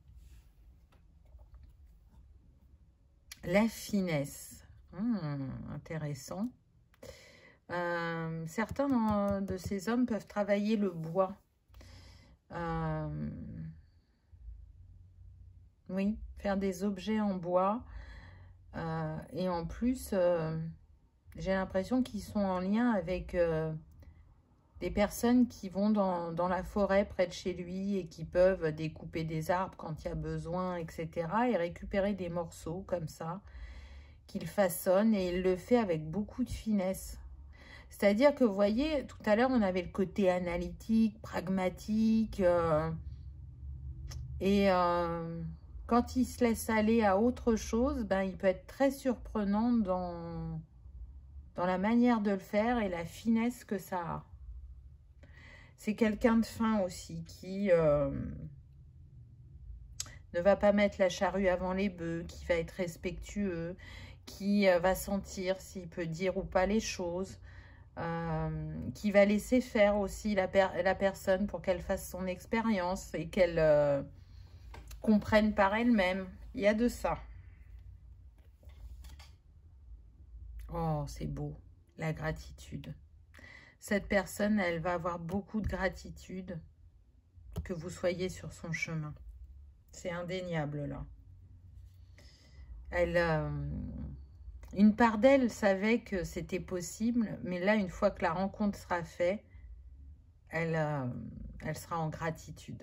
La finesse. Intéressant. Certains de ces hommes peuvent travailler le bois. Oui, faire des objets en bois. Et en plus, j'ai l'impression qu'ils sont en lien avec des personnes qui vont dans la forêt près de chez lui et qui peuvent découper des arbres quand il y a besoin, etc. et récupérer des morceaux comme ça, qu'il façonne, et il le fait avec beaucoup de finesse. C'est-à-dire que, vous voyez, tout à l'heure, on avait le côté analytique, pragmatique, et quand il se laisse aller à autre chose, ben, il peut être très surprenant dans la manière de le faire et la finesse que ça a. C'est quelqu'un de fin aussi, qui ne va pas mettre la charrue avant les bœufs, qui va être respectueux, qui va sentir s'il peut dire ou pas les choses, qui va laisser faire aussi la personne pour qu'elle fasse son expérience et qu'elle comprenne par elle-même. Il y a de ça. Oh, c'est beau, la gratitude. Cette personne, elle va avoir beaucoup de gratitude que vous soyez sur son chemin. C'est indéniable, là. Une part d'elle savait que c'était possible, mais là, une fois que la rencontre sera faite, elle sera en gratitude.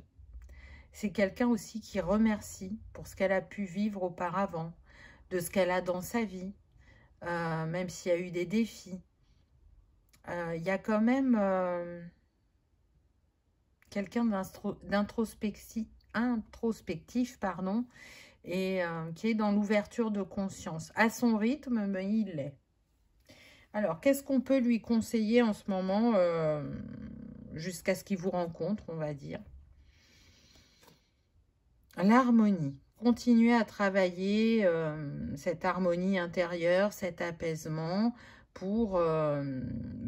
C'est quelqu'un aussi qui remercie pour ce qu'elle a pu vivre auparavant, de ce qu'elle a dans sa vie, même s'il y a eu des défis. Il y a quand même quelqu'un d'introspectif, pardon, et qui est dans l'ouverture de conscience. À son rythme, mais il l'est. Alors, qu'est-ce qu'on peut lui conseiller en ce moment, jusqu'à ce qu'il vous rencontre, on va dire? L'harmonie. Continuez à travailler cette harmonie intérieure, cet apaisement, pour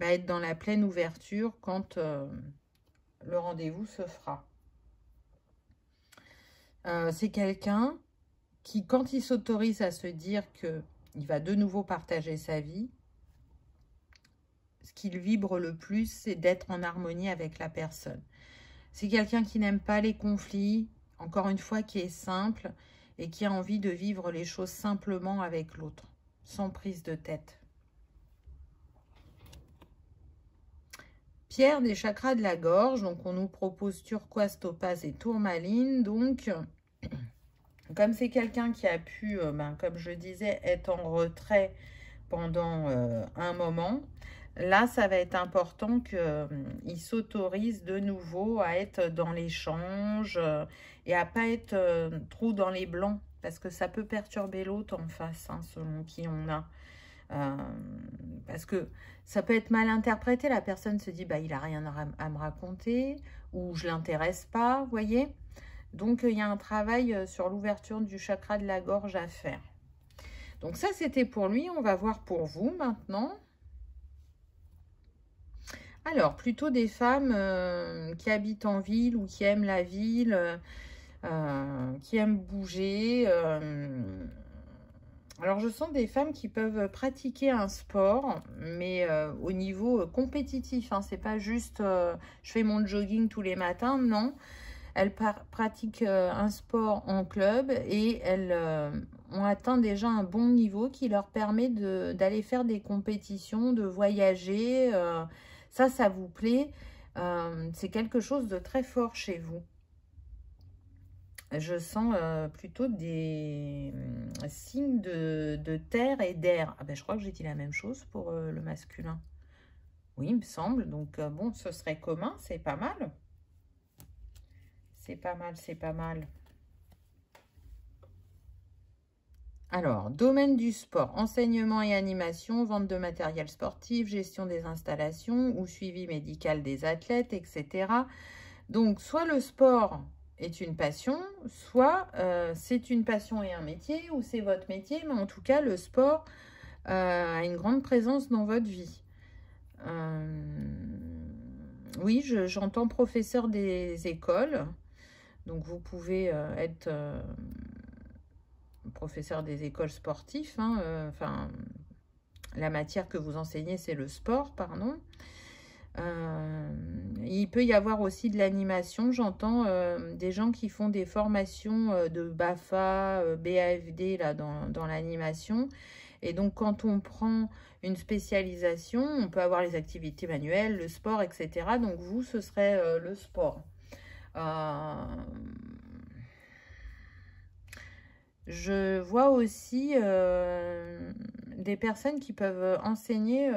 être dans la pleine ouverture quand le rendez-vous se fera. C'est quelqu'un qui, quand il s'autorise à se dire qu'il va de nouveau partager sa vie, ce qu'il vibre le plus, c'est d'être en harmonie avec la personne. C'est quelqu'un qui n'aime pas les conflits, encore une fois, qui est simple et qui a envie de vivre les choses simplement avec l'autre, sans prise de tête. Pierre des chakras de la gorge, donc on nous propose turquoise, topaz et tourmaline. Donc, comme c'est quelqu'un qui a pu, comme je disais, être en retrait pendant un moment, là, ça va être important qu'il s'autorise de nouveau à être dans l'échange et à pas être trop dans les blancs, parce que ça peut perturber l'autre en face, hein, selon qui on a. Parce que ça peut être mal interprété. La personne se dit, il n'a rien à me raconter, ou je ne l'intéresse pas, vous voyez. Donc, il y a un travail sur l'ouverture du chakra de la gorge à faire. Donc, ça, c'était pour lui. On va voir pour vous maintenant. Alors, plutôt des femmes qui habitent en ville ou qui aiment la ville, qui aiment bouger. Alors, je sens des femmes qui peuvent pratiquer un sport, mais au niveau compétitif. Hein, c'est pas juste je fais mon jogging tous les matins, non. Elles pratiquent un sport en club et elles ont atteint déjà un bon niveau qui leur permet d'aller faire des compétitions, de voyager. Ça vous plaît. C'est quelque chose de très fort chez vous. Je sens plutôt des signes de terre et d'air. Ah ben, je crois que j'ai dit la même chose pour le masculin. Oui, il me semble. Donc, bon, ce serait commun. C'est pas mal. C'est pas mal, c'est pas mal. Alors, domaine du sport, enseignement et animation, vente de matériel sportif, gestion des installations ou suivi médical des athlètes, etc. Donc, soit le sport est une passion, soit c'est une passion et un métier, ou c'est votre métier, mais en tout cas, le sport a une grande présence dans votre vie. Oui, j'entends professeur des écoles, donc vous pouvez être professeur des écoles sportives, hein, enfin, la matière que vous enseignez, c'est le sport, pardon. Il peut y avoir aussi de l'animation. J'entends des gens qui font des formations de BAFA, BAFD là, dans l'animation. Et donc, quand on prend une spécialisation, on peut avoir les activités manuelles, le sport, etc. Donc, vous, ce serait le sport. Je vois aussi des personnes qui peuvent enseigner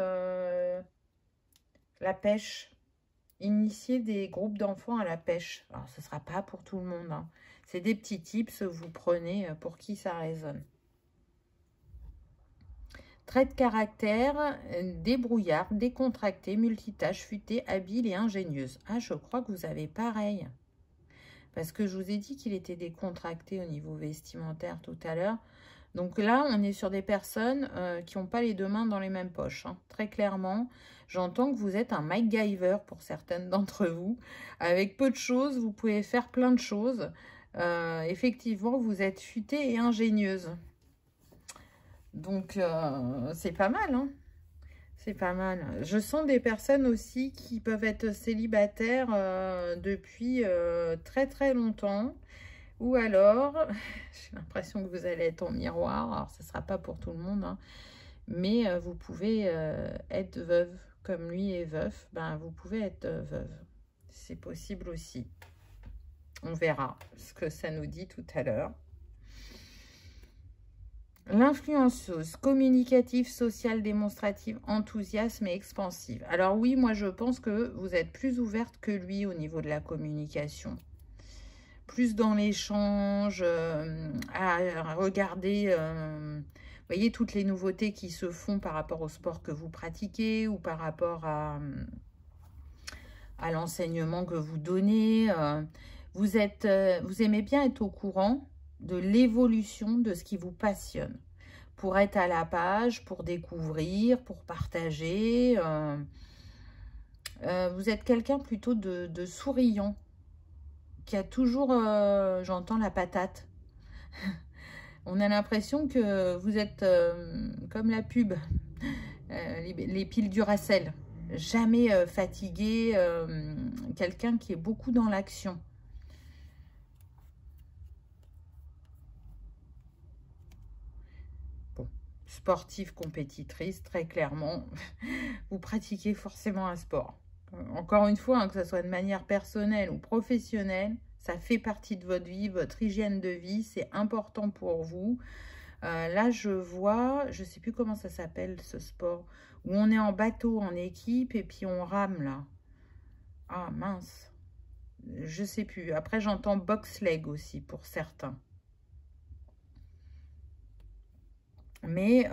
la pêche, initier des groupes d'enfants à la pêche. Alors, ce ne sera pas pour tout le monde, hein. C'est des petits tips, vous prenez pour qui ça résonne. Trait de caractère, débrouillard, décontracté, multitâche, futé, habile et ingénieuse. Ah, je crois que vous avez pareil. Parce que je vous ai dit qu'il était décontracté au niveau vestimentaire tout à l'heure. Donc là, on est sur des personnes qui n'ont pas les deux mains dans les mêmes poches, hein. Très clairement, j'entends que vous êtes un MacGyver pour certaines d'entre vous. Avec peu de choses, vous pouvez faire plein de choses. Effectivement, vous êtes futée et ingénieuse. Donc, c'est pas mal, hein. C'est pas mal. Je sens des personnes aussi qui peuvent être célibataires depuis très très longtemps. Ou alors, j'ai l'impression que vous allez être en miroir. Alors, ce ne sera pas pour tout le monde, hein, mais vous pouvez être veuve. Comme lui est veuf, ben, vous pouvez être veuve. C'est possible aussi. On verra ce que ça nous dit tout à l'heure. L'influenceuse, communicative, sociale, démonstrative, enthousiasme et expansive. Alors oui, moi je pense que vous êtes plus ouverte que lui au niveau de la communication. Plus dans l'échange, à regarder, vous voyez, toutes les nouveautés qui se font par rapport au sport que vous pratiquez ou par rapport à l'enseignement que vous donnez. Vous aimez bien être au courant de l'évolution de ce qui vous passionne, pour être à la page, pour découvrir, pour partager. Vous êtes quelqu'un plutôt de souriant, qui a toujours, j'entends, la patate. On a l'impression que vous êtes comme la pub, les piles Duracell. Jamais fatigué, quelqu'un qui est beaucoup dans l'action. Bon, sportive, compétitrice, très clairement, vous pratiquez forcément un sport. Encore une fois, hein, que ce soit de manière personnelle ou professionnelle, ça fait partie de votre vie, votre hygiène de vie, c'est important pour vous. Là, je vois, je ne sais plus comment ça s'appelle ce sport, où on est en bateau, en équipe, et puis on rame là. Ah mince, je ne sais plus. Après, j'entends box-leg aussi pour certains. Mais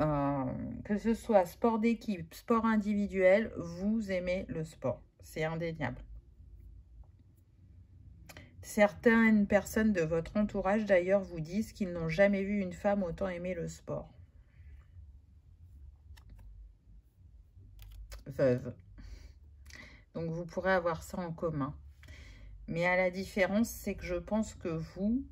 que ce soit sport d'équipe, sport individuel, vous aimez le sport. C'est indéniable. Certaines personnes de votre entourage, d'ailleurs, vous disent qu'ils n'ont jamais vu une femme autant aimer le sport. Veuve. Donc, vous pourrez avoir ça en commun. Mais à la différence, c'est que je pense que vous,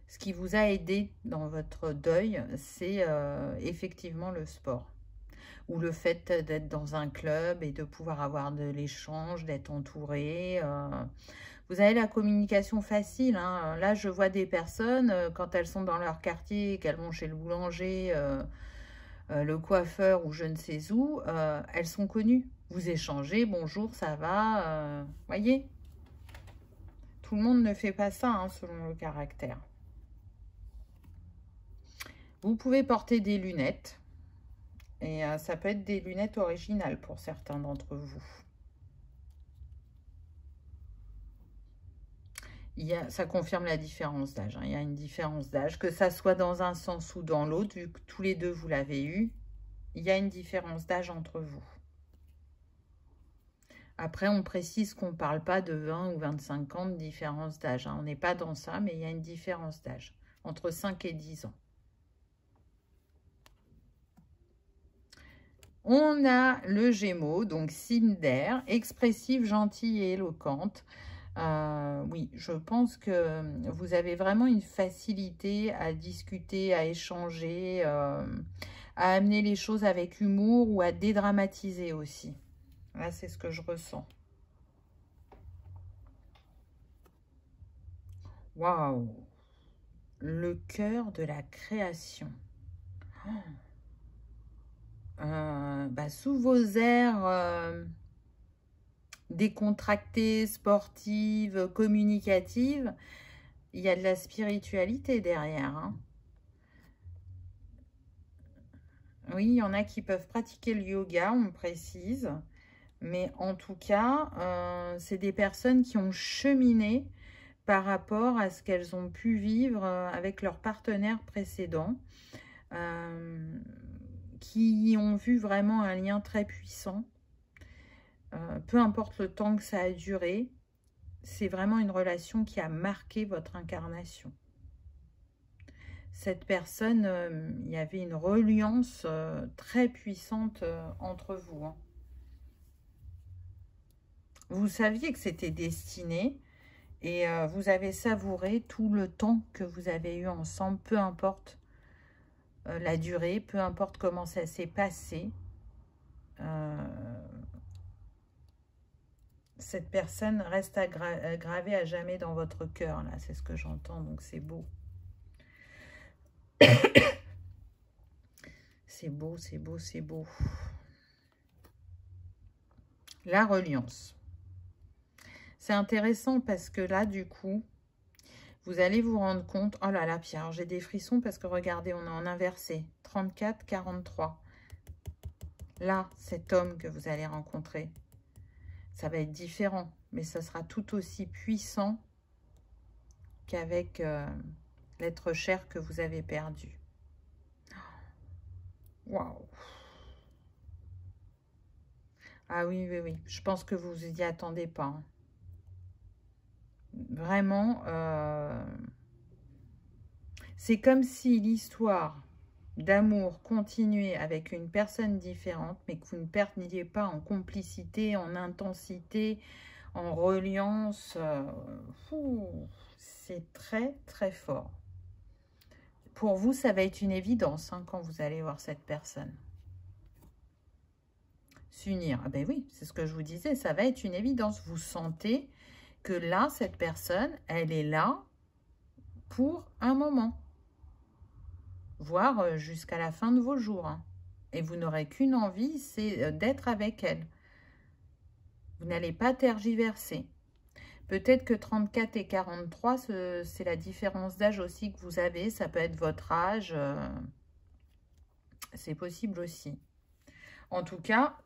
ce qui vous a aidé dans votre deuil, c'est effectivement le sport. Ou le fait d'être dans un club et de pouvoir avoir de l'échange, d'être entouré. Vous avez la communication facile, hein. Là, je vois des personnes, quand elles sont dans leur quartier, qu'elles vont chez le boulanger, le coiffeur ou je ne sais où, elles sont connues. Vous échangez, bonjour, ça va, voyez. Tout le monde ne fait pas ça, hein, selon le caractère. Vous pouvez porter des lunettes. Et ça peut être des lunettes originales pour certains d'entre vous. Ça confirme la différence d'âge. Hein. Il y a une différence d'âge, que ça soit dans un sens ou dans l'autre, vu que tous les deux vous l'avez eu, il y a une différence d'âge entre vous. Après, on précise qu'on ne parle pas de 20 ou 25 ans de différence d'âge. Hein. On n'est pas dans ça, mais il y a une différence d'âge, entre 5 et 10 ans. On a le Gémeaux, donc signe d'air, expressive, gentille et éloquente. Oui, je pense que vous avez vraiment une facilité à discuter, à échanger, à amener les choses avec humour ou à dédramatiser aussi. Là, c'est ce que je ressens. Waouh! Le cœur de la création. Sous vos airs décontractées, sportives, communicatives, il y a de la spiritualité derrière. Hein. Oui, il y en a qui peuvent pratiquer le yoga, on précise. Mais en tout cas, c'est des personnes qui ont cheminé par rapport à ce qu'elles ont pu vivre avec leurs partenaires précédents, qui ont vu vraiment un lien très puissant. Peu importe le temps que ça a duré, c'est vraiment une relation qui a marqué votre incarnation. Cette personne, il y avait une reliance très puissante entre vous. Hein. Vous saviez que c'était destiné et vous avez savouré tout le temps que vous avez eu ensemble, peu importe la durée, peu importe comment ça s'est passé. Cette personne reste gravée à jamais dans votre cœur, là, c'est ce que j'entends, donc c'est beau. C'est beau, c'est beau, c'est beau. La reliance. C'est intéressant parce que là, du coup, vous allez vous rendre compte... Oh là là, Pierre, j'ai des frissons parce que regardez, on est en inversé. 34, 43. Là, cet homme que vous allez rencontrer, ça va être différent, mais ça sera tout aussi puissant qu'avec l'être cher que vous avez perdu. Waouh! Ah oui, oui, oui. Je pense que vous n'y attendez pas. Hein. Vraiment, c'est comme si l'histoire d'amour continuait avec une personne différente, mais que vous ne perdiez pas en complicité, en intensité, en reliance. C'est très, très fort. Pour vous, ça va être une évidence hein, quand vous allez voir cette personne. S'unir. Ah ben oui, c'est ce que je vous disais, ça va être une évidence. Vous sentez que là, cette personne, elle est là pour un moment. Voire jusqu'à la fin de vos jours. Hein. Et vous n'aurez qu'une envie, c'est d'être avec elle. Vous n'allez pas tergiverser. Peut-être que 34 et 43, c'est la différence d'âge aussi que vous avez. Ça peut être votre âge. C'est possible aussi. En tout cas,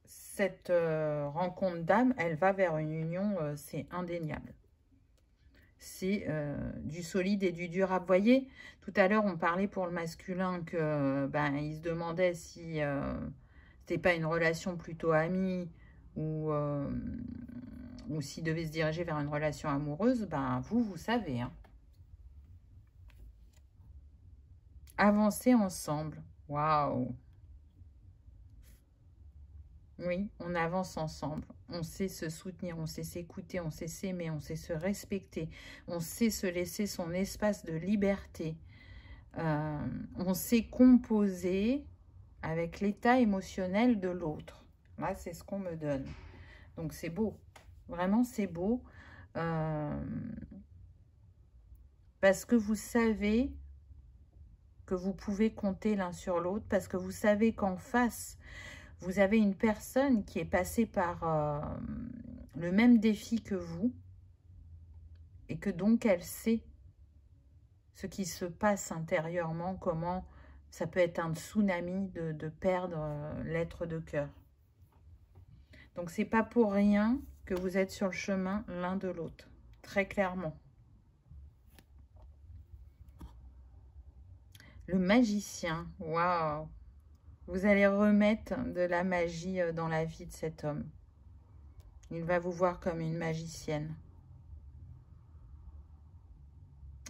cette rencontre d'âme, elle va vers une union, c'est indéniable. C'est du solide et du durable. Vous voyez, tout à l'heure, on parlait pour le masculin que il se demandait si c'était pas une relation plutôt amie ou s'il devait se diriger vers une relation amoureuse. Vous savez. Hein. Avancer ensemble. Waouh! Oui, on avance ensemble. On sait se soutenir, on sait s'écouter, on sait s'aimer, on sait se respecter. On sait se laisser son espace de liberté. On sait composer avec l'état émotionnel de l'autre. Là, c'est ce qu'on me donne. Donc, c'est beau. Vraiment, c'est beau. Parce que vous savez que vous pouvez compter l'un sur l'autre. Parce que vous savez qu'en face... Vous avez une personne qui est passée par le même défi que vous et que donc elle sait ce qui se passe intérieurement, comment ça peut être un tsunami de perdre l'être de cœur. Donc c'est pas pour rien que vous êtes sur le chemin l'un de l'autre, très clairement. Le magicien, waouh! Vous allez remettre de la magie dans la vie de cet homme. Il va vous voir comme une magicienne.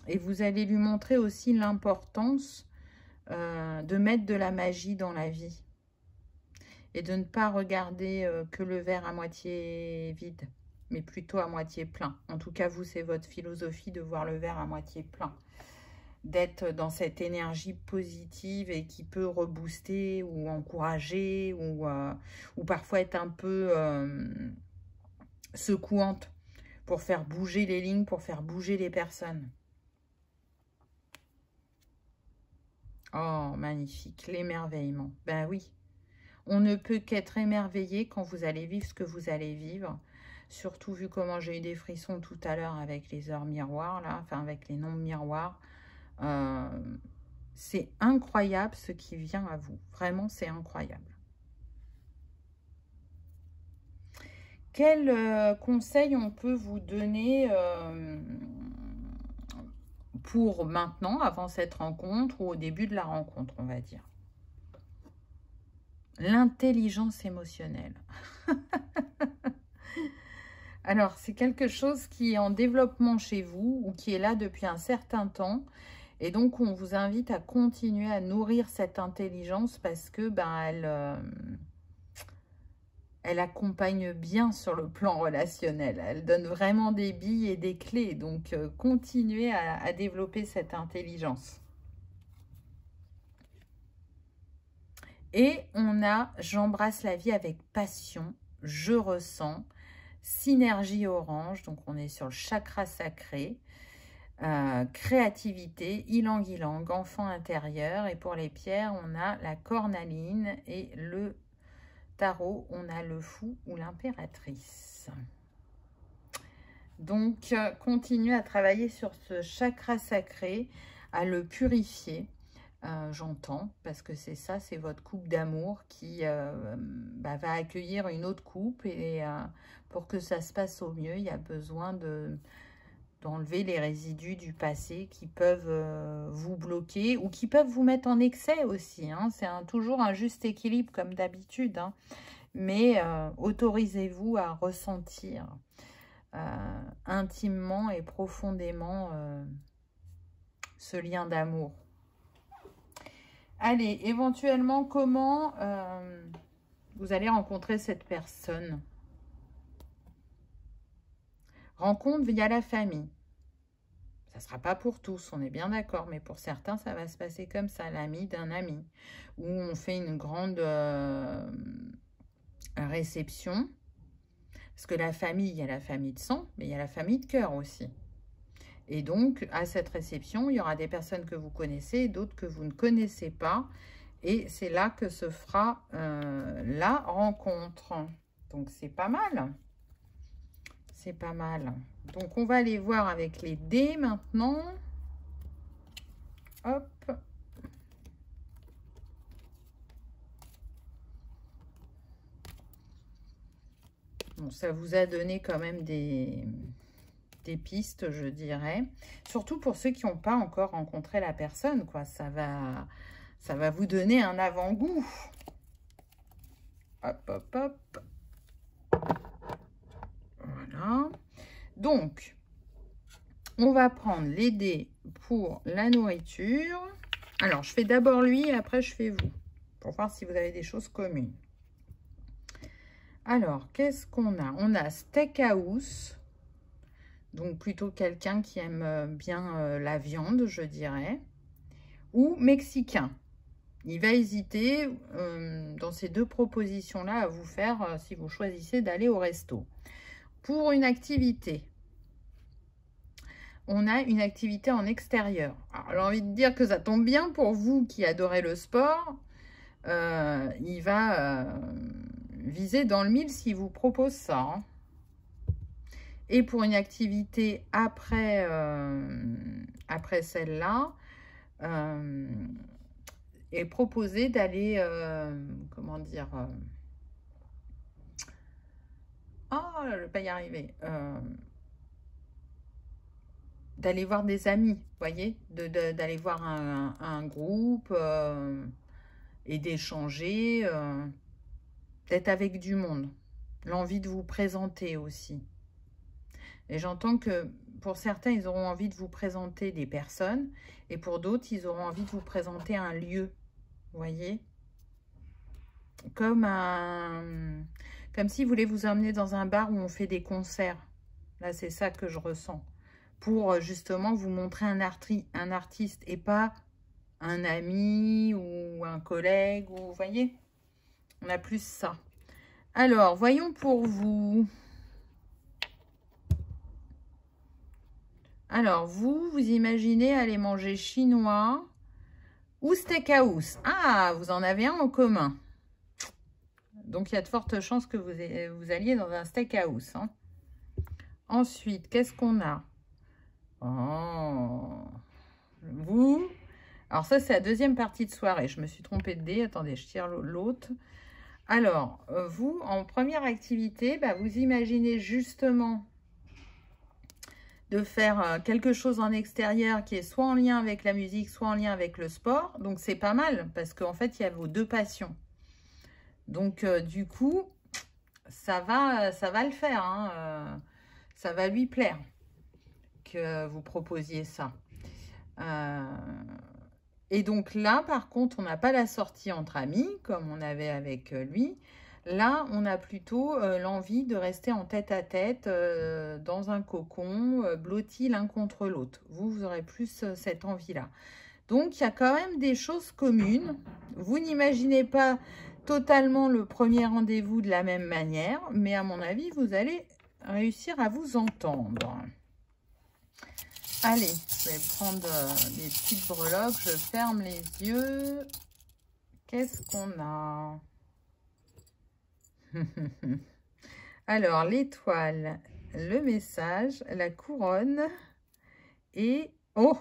Et vous allez lui montrer aussi l'importance de mettre de la magie dans la vie. Et de ne pas regarder que le verre à moitié vide, mais plutôt à moitié plein. En tout cas, vous, c'est votre philosophie de voir le verre à moitié plein. D'être dans cette énergie positive et qui peut rebooster ou encourager ou parfois être un peu secouante pour faire bouger les lignes, pour faire bouger les personnes. Oh, magnifique, l'émerveillement. Ben oui, on ne peut qu'être émerveillé quand vous allez vivre ce que vous allez vivre. Surtout vu comment j'ai eu des frissons tout à l'heure avec les heures miroirs, là, enfin avec les nombres miroirs. C'est incroyable ce qui vient à vous. Vraiment, c'est incroyable. Quel conseil on peut vous donner pour maintenant, avant cette rencontre ou au début de la rencontre, on va dire? L'intelligence émotionnelle. Alors, c'est quelque chose qui est en développement chez vous ou qui est là depuis un certain temps. Et donc, on vous invite à continuer à nourrir cette intelligence parce que elle accompagne bien sur le plan relationnel. Elle donne vraiment des billes et des clés. Donc, continuez à développer cette intelligence. Et on a « J'embrasse la vie avec passion, je ressens ». Synergie orange, donc on est sur le chakra sacré, créativité, ylang-ylang, enfant intérieur. Et pour les pierres, on a la cornaline et le tarot, on a le fou ou l'impératrice. Donc, continuez à travailler sur ce chakra sacré, à le purifier. J'entends, parce que c'est ça, c'est votre coupe d'amour qui va accueillir une autre coupe et pour que ça se passe au mieux, il y a besoin d'enlever les résidus du passé qui peuvent vous bloquer ou qui peuvent vous mettre en excès aussi. Hein. C'est toujours un juste équilibre comme d'habitude, hein. Mais autorisez-vous à ressentir intimement et profondément ce lien d'amour. Allez, éventuellement, comment vous allez rencontrer cette personne? Rencontre via la famille. Ça ne sera pas pour tous, on est bien d'accord, mais pour certains, ça va se passer comme ça, l'ami d'un ami, où on fait une grande réception. Parce que la famille, il y a la famille de sang, mais il y a la famille de cœur aussi. Et donc, à cette réception, il y aura des personnes que vous connaissez et d'autres que vous ne connaissez pas. Et c'est là que se fera la rencontre. Donc, c'est pas mal. C'est pas mal. Donc, on va aller voir avec les dés maintenant. Hop. Bon, ça vous a donné quand même des pistes, je dirais. Surtout pour ceux qui n'ont pas encore rencontré la personne, quoi. Ça va vous donner un avant-goût. Hop, hop, hop. Voilà. Donc, on va prendre les dés pour la nourriture. Alors, je fais d'abord lui et après je fais vous. Pour voir si vous avez des choses communes. Alors, qu'est-ce qu'on a? On a steakhouse. Donc, plutôt quelqu'un qui aime bien la viande, je dirais. Ou mexicain. Il va hésiter dans ces deux propositions-là à vous faire si vous choisissez d'aller au resto. Pour une activité, on a une activité en extérieur. Alors, j'ai envie de dire que ça tombe bien pour vous qui adorez le sport. Il va viser dans le mille s'il vous propose ça. Hein. Et pour une activité après celle-là, est proposé d'aller, comment dire, oh, je ne vais pas y arriver. d'aller voir des amis, vous voyez, d'aller voir un groupe et d'échanger, d'être avec du monde. L'envie de vous présenter aussi. Et j'entends que pour certains, ils auront envie de vous présenter des personnes et pour d'autres, ils auront envie de vous présenter un lieu, vous voyez, comme s'ils voulaient vous emmener dans un bar où on fait des concerts. Là, c'est ça que je ressens. Pour justement vous montrer un artiste et pas un ami ou un collègue, ou, vous voyez, on a plus ça. Alors, voyons pour vous. Alors, vous imaginez aller manger chinois ou steakhouse. Ah, vous en avez un en commun. Donc, il y a de fortes chances que vous alliez dans un steakhouse. Hein. Ensuite, qu'est-ce qu'on a? Oh, vous. Alors, ça, c'est la deuxième partie de soirée. Je me suis trompée de dé. Attendez, je tire l'autre. Alors, vous, en première activité, bah, vous imaginez justement de faire quelque chose en extérieur qui est soit en lien avec la musique, soit en lien avec le sport. Donc, c'est pas mal parce qu'en fait, il y a vos deux passions. Donc, du coup, ça va le faire. Hein, ça va lui plaire que vous proposiez ça. Et donc là, par contre, on n'a pas la sortie entre amis, comme on avait avec lui. Là, on a plutôt l'envie de rester en tête-à-tête dans un cocon, blottis l'un contre l'autre. Vous aurez plus cette envie-là. Donc, il y a quand même des choses communes. Vous n'imaginez pas totalement le premier rendez-vous de la même manière, mais à mon avis, vous allez réussir à vous entendre. Allez, je vais prendre des petites breloques, je ferme les yeux. Qu'est-ce qu'on a? Alors, l'étoile, le message, la couronne et... Oh!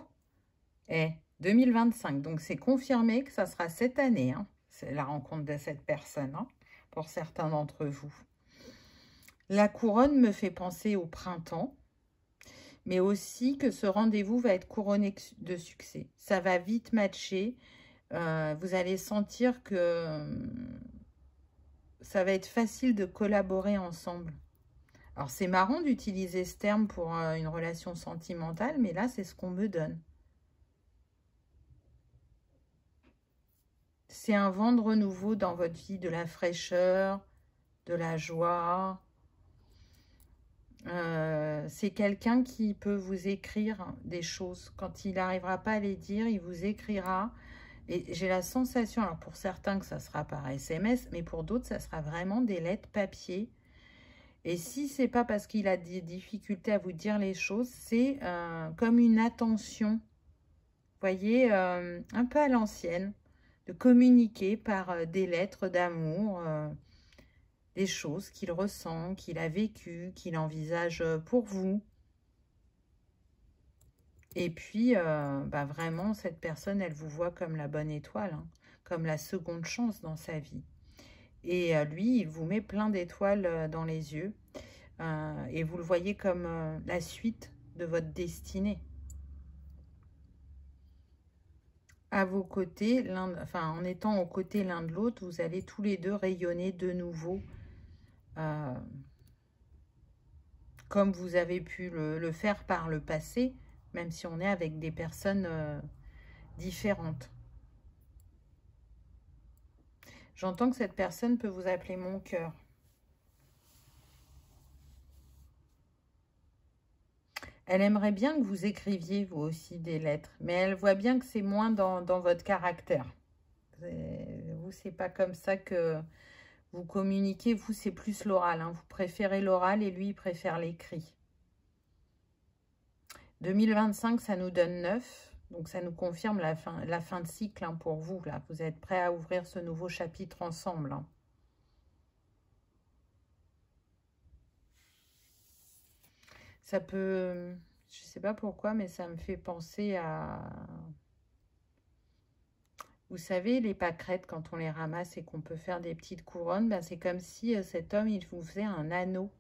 2025. Donc, c'est confirmé que ça sera cette année. Hein. C'est la rencontre de cette personne, hein, pour certains d'entre vous. La couronne me fait penser au printemps, mais aussi que ce rendez-vous va être couronné de succès. Ça va vite matcher. Vous allez sentir que ça va être facile de collaborer ensemble. Alors, c'est marrant d'utiliser ce terme pour une relation sentimentale, mais là, c'est ce qu'on me donne. C'est un vent de renouveau dans votre vie, de la fraîcheur, de la joie. C'est quelqu'un qui peut vous écrire des choses. Quand il n'arrivera pas à les dire, il vous écrira. Et j'ai la sensation, alors pour certains que ça sera par SMS, mais pour d'autres, ça sera vraiment des lettres papier. Et si c'est pas parce qu'il a des difficultés à vous dire les choses, c'est comme une attention, vous voyez, un peu à l'ancienne, de communiquer par des lettres d'amour, des choses qu'il ressent, qu'il a vécues, qu'il envisage pour vous. Et puis, bah vraiment, cette personne, elle vous voit comme la bonne étoile, hein, comme la seconde chance dans sa vie. Et lui, il vous met plein d'étoiles dans les yeux. Et vous le voyez comme la suite de votre destinée. À vos côtés, en étant aux côtés l'un de l'autre, vous allez tous les deux rayonner de nouveau. Comme vous avez pu le faire par le passé, même si on est avec des personnes différentes. J'entends que cette personne peut vous appeler mon cœur. Elle aimerait bien que vous écriviez, vous aussi, des lettres. Mais elle voit bien que c'est moins dans votre caractère. Vous, c'est pas comme ça que vous communiquez. Vous, c'est plus l'oral. Hein. Vous préférez l'oral et lui, il préfère l'écrit. 2025, ça nous donne 9. Donc, ça nous confirme la fin de cycle hein, pour vous. Là. Vous êtes prêts à ouvrir ce nouveau chapitre ensemble. Hein. Ça peut... Je ne sais pas pourquoi, mais ça me fait penser à... Vous savez, les pâquerettes, quand on les ramasse et qu'on peut faire des petites couronnes, ben c'est comme si cet homme, il vous faisait un anneau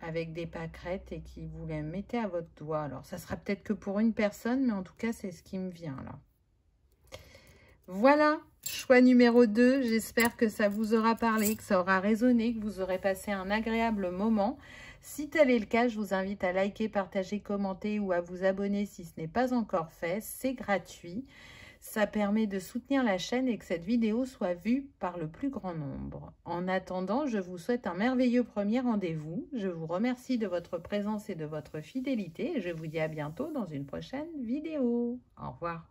avec des pâquerettes et qui vous les mettez à votre doigt. Alors, ça sera peut-être que pour une personne, mais en tout cas, c'est ce qui me vient là. Voilà, choix numéro 2. J'espère que ça vous aura parlé, que ça aura résonné, que vous aurez passé un agréable moment. Si tel est le cas, je vous invite à liker, partager, commenter ou à vous abonner si ce n'est pas encore fait. C'est gratuit. Ça permet de soutenir la chaîne et que cette vidéo soit vue par le plus grand nombre. En attendant, je vous souhaite un merveilleux premier rendez-vous. Je vous remercie de votre présence et de votre fidélité. Et je vous dis à bientôt dans une prochaine vidéo. Au revoir.